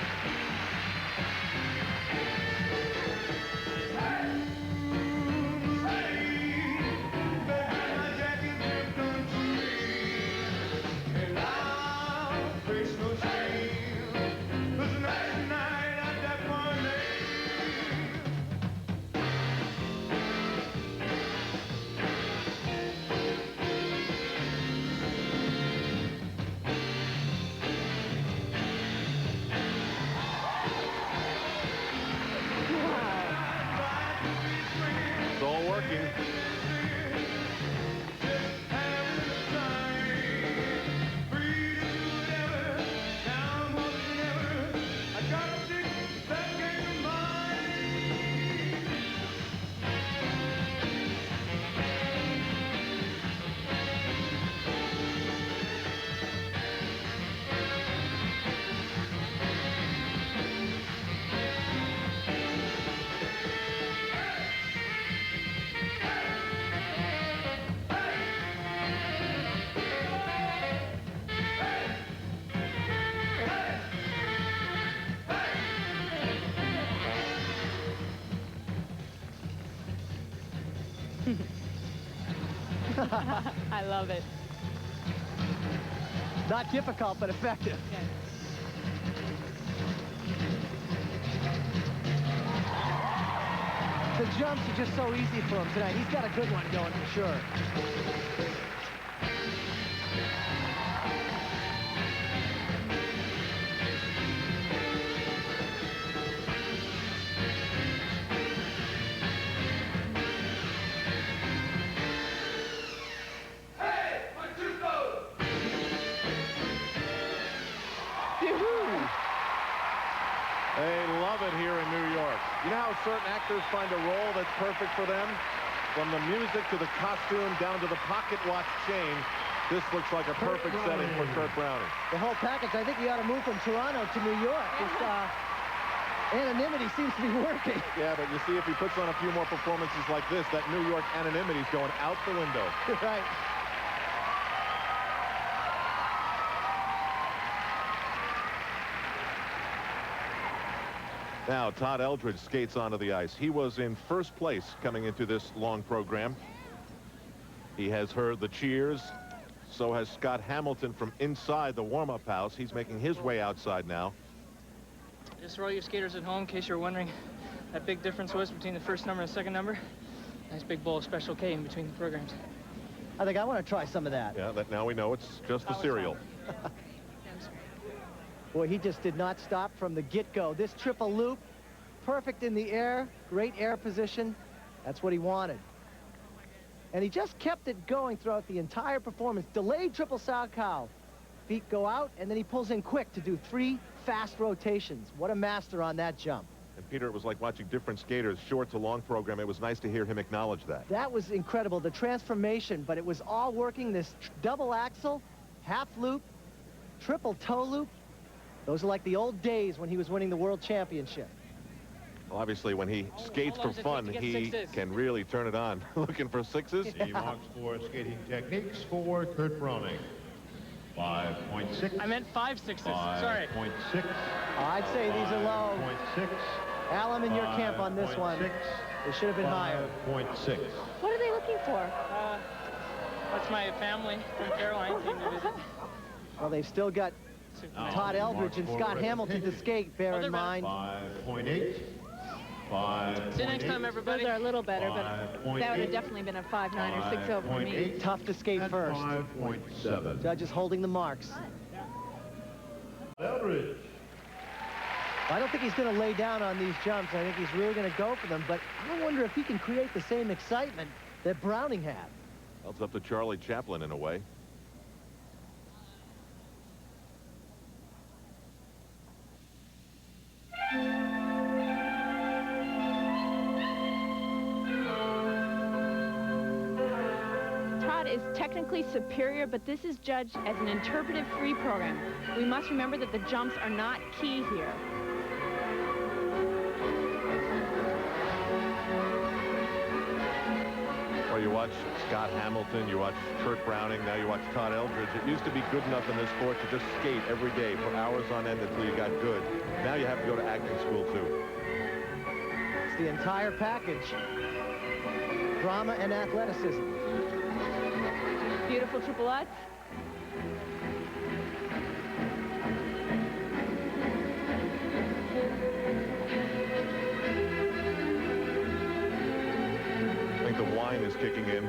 I love it. Not difficult, but effective. Yeah. The jumps are just so easy for him tonight. He's got a good one going for sure. They love it here in New York. You know how certain actors find a role that's perfect for them? From the music to the costume down to the pocket watch chain, this looks like a perfect setting for Kurt Browning. The whole package. I think he ought to move from Toronto to New York. This anonymity seems to be working. Yeah, but you see, if he puts on a few more performances like this, that New York anonymity is going out the window. Right. Now, Todd Eldredge skates onto the ice. He was in first place coming into this long program. He has heard the cheers. So has Scott Hamilton from inside the warm-up house. He's making his way outside now. Just for all your skaters at home, in case you're wondering, that big difference was between the first number and the second number. Nice big bowl of Special K in between the programs. I think I want to try some of that. Yeah, that now we know it's just the cereal. Boy, he just did not stop from the get-go. This triple loop, perfect in the air, great air position. That's what he wanted. And he just kept it going throughout the entire performance. Delayed triple Salchow. Feet go out, and then he pulls in quick to do 3 fast rotations. What a master on that jump. And Peter, it was like watching different skaters, short to long program. It was nice to hear him acknowledge that. That was incredible, the transformation, but it was all working. This double axel, half loop, triple toe loop. Those are like the old days when he was winning the world championship. Well, obviously, when he skates for fun, he can really turn it on. Looking for sixes? The marks for skating techniques for Kurt Browning. 5.6. I meant 5 sixes. Sorry. 5.6. I'd say these are low. 5.6. Al, I'm in your camp on this one. They should have been higher. 5.6. What are they looking for? That's my family from Caroline came to visit. Well, they've still got Todd Eldredge and Scott Hamilton to skate, bear in mind. 5.8. 5. See you next time, everybody. Those are a little better, but that would have definitely been a 5.9 or 6.0 for me. Tough to skate first. 5.7. Judges holding the marks. Eldredge. I don't think he's going to lay down on these jumps. I think he's really going to go for them, but I wonder if he can create the same excitement that Browning had. Well, it's up to Charlie Chaplin in a way. Todd is technically superior, but this is judged as an interpretive free program. We must remember that the jumps are not key here. Well, you watch Scott Hamilton, you watch Kurt Browning, now you watch Todd Eldredge. It used to be good enough in this sport to just skate every day for hours on end until you got good. Now you have to go to acting school, too. It's the entire package. Drama and athleticism. Beautiful triple Lutz. I think the wine is kicking in.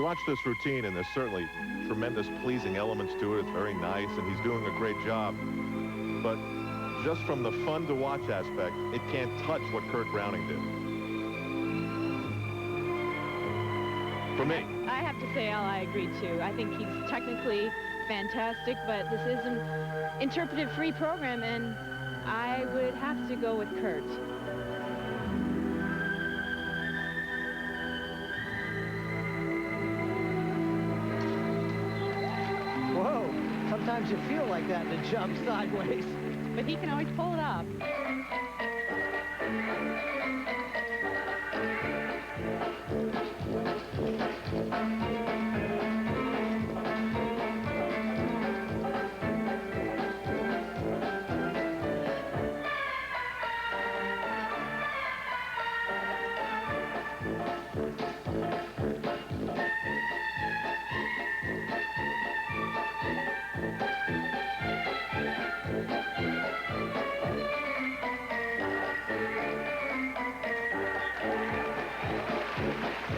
you watch this routine, and there's certainly tremendous pleasing elements to it. It's very nice, and he's doing a great job. But just from the fun to watch aspect, it can't touch what Kurt Browning did. For me. I have to say, Al, I agree too. I think he's technically fantastic, but this is an interpretive-free program, and I would have to go with Kurt. Whoa, sometimes you feel like that in a jump sideways. But he can always pull it off.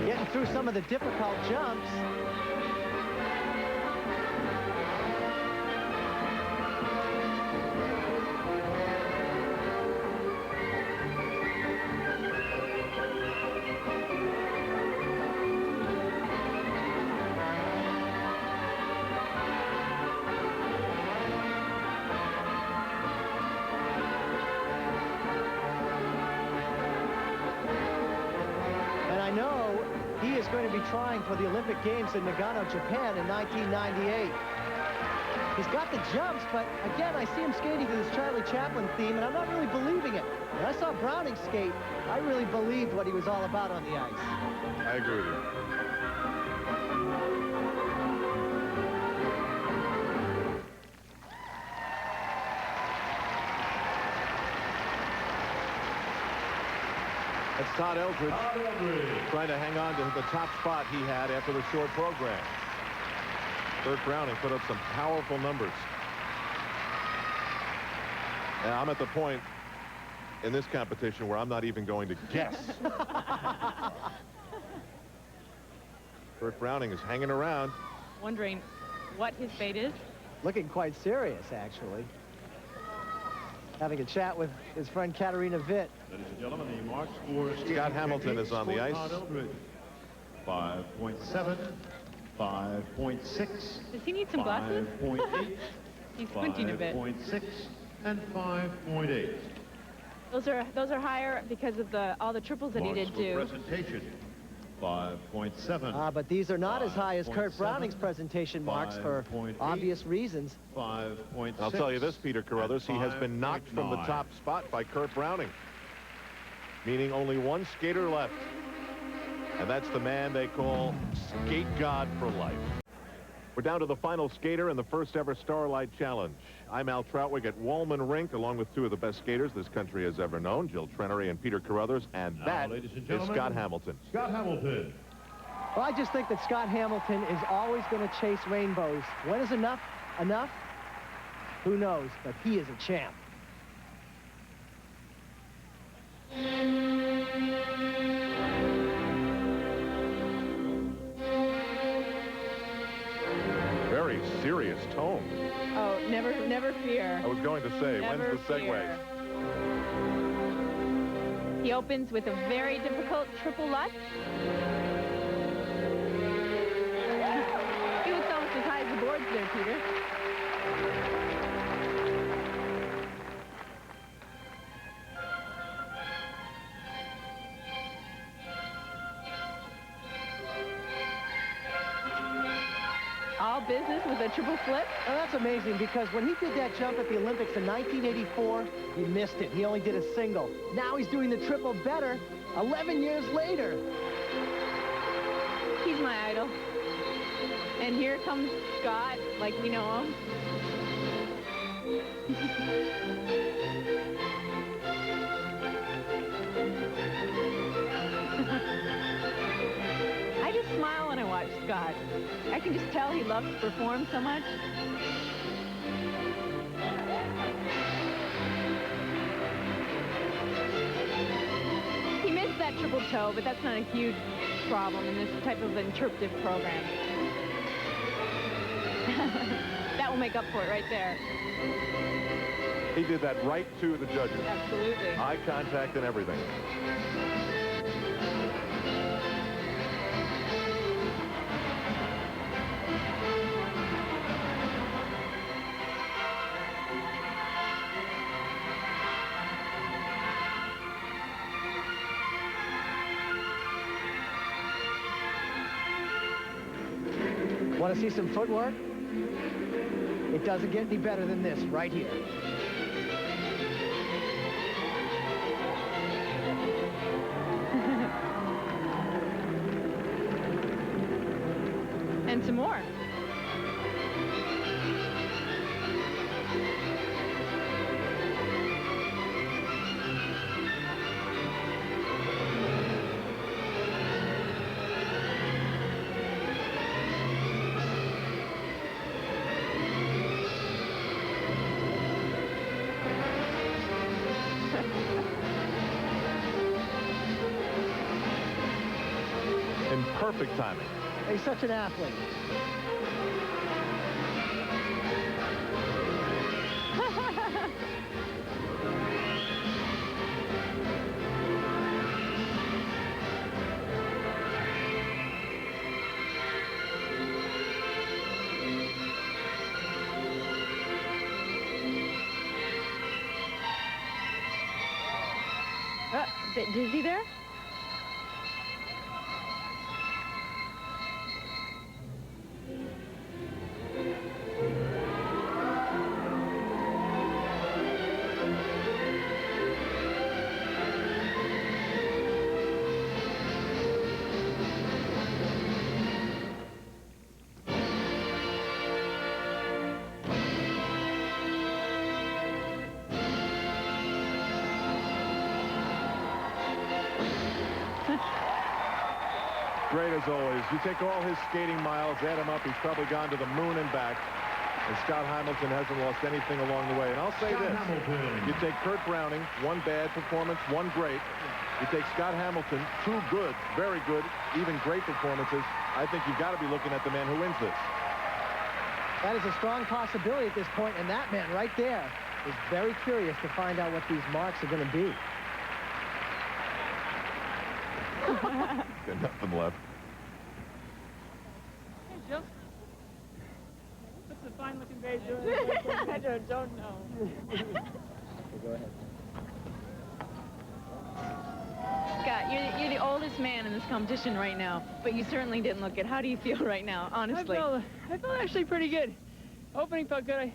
Getting through some of the difficult jumps. Going to be trying for the Olympic Games in Nagano, Japan in 1998. He's got the jumps, but again, I see him skating to this Charlie Chaplin theme, and I'm not really believing it. When I saw Browning skate, I really believed what he was all about on the ice. I agree with you. It's Todd Eldredge trying to hang on to the top spot he had after the short program. Kurt Browning put up some powerful numbers. Now, I'm at the point in this competition where I'm not even going to guess. Kurt Browning is hanging around. Wondering what his fate is. Looking quite serious, actually. Having a chat with his friend Katarina Witt. Ladies and gentlemen, the marks for Scott Hamilton is on the ice. 5.7, 5.6. Does he need some glasses? 5.8. He's squinting a bit. 5.6 and 5.8. Those are higher because of all the triples that he did do. Presentation. 5.7. But these are not as high as Kurt Browning's presentation marks for obvious reasons. 5.6. I'll tell you this, Peter Carruthers, he has been knocked from the top spot by Kurt Browning, meaning only one skater left, and that's the man they call Skate God for life. We're down to the final skater in the first ever Starlight Challenge. I'm Al Troutwig at Wallman Rink, along with two of the best skaters this country has ever known, Jill Trenery and Peter Carruthers, and that is Scott Hamilton. Scott Hamilton. Well, I just think that Scott Hamilton is always going to chase rainbows. When is enough enough? Who knows, but he is a champ. Very serious tone. Oh, never fear. I was going to say, Never when's the segue? fear. He opens with a very difficult triple lutz. He looks almost as high as the boards there, Peter. All business with a triple flip. Now, that's amazing because when he did that jump at the Olympics in 1984, he missed it. He only did a single. Now he's doing the triple better 11 years later. He's my idol. And here comes Scott, like we know him. I just smile when I watch Scott. I can just tell he loves to perform so much. He missed that triple toe, but that's not a huge problem in this type of interpretive program. That will make up for it right there. He did that right to the judges. Absolutely. Eye contact and everything. Want to see some footwork? It doesn't get any better than this right here. And some more. In perfect timing. He's such an athlete. Bit dizzy there? Great as always. You take all his skating miles, add them up, he's probably gone to the moon and back. And Scott Hamilton hasn't lost anything along the way. And I'll say this. You take Kurt Browning, one bad performance, one great. You take Scott Hamilton, two good, very good, even great performances. I think you've got to be looking at the man who wins this. That is a strong possibility at this point, and that man right there is very curious to find out what these marks are going to be. Got nothing left. Hey, Jill. What's the fine-looking babe doing? I don't know. Okay, go ahead. Scott, you're the oldest man in this competition right now, but you certainly didn't look it. How do you feel right now, honestly? I felt actually pretty good. Opening felt good.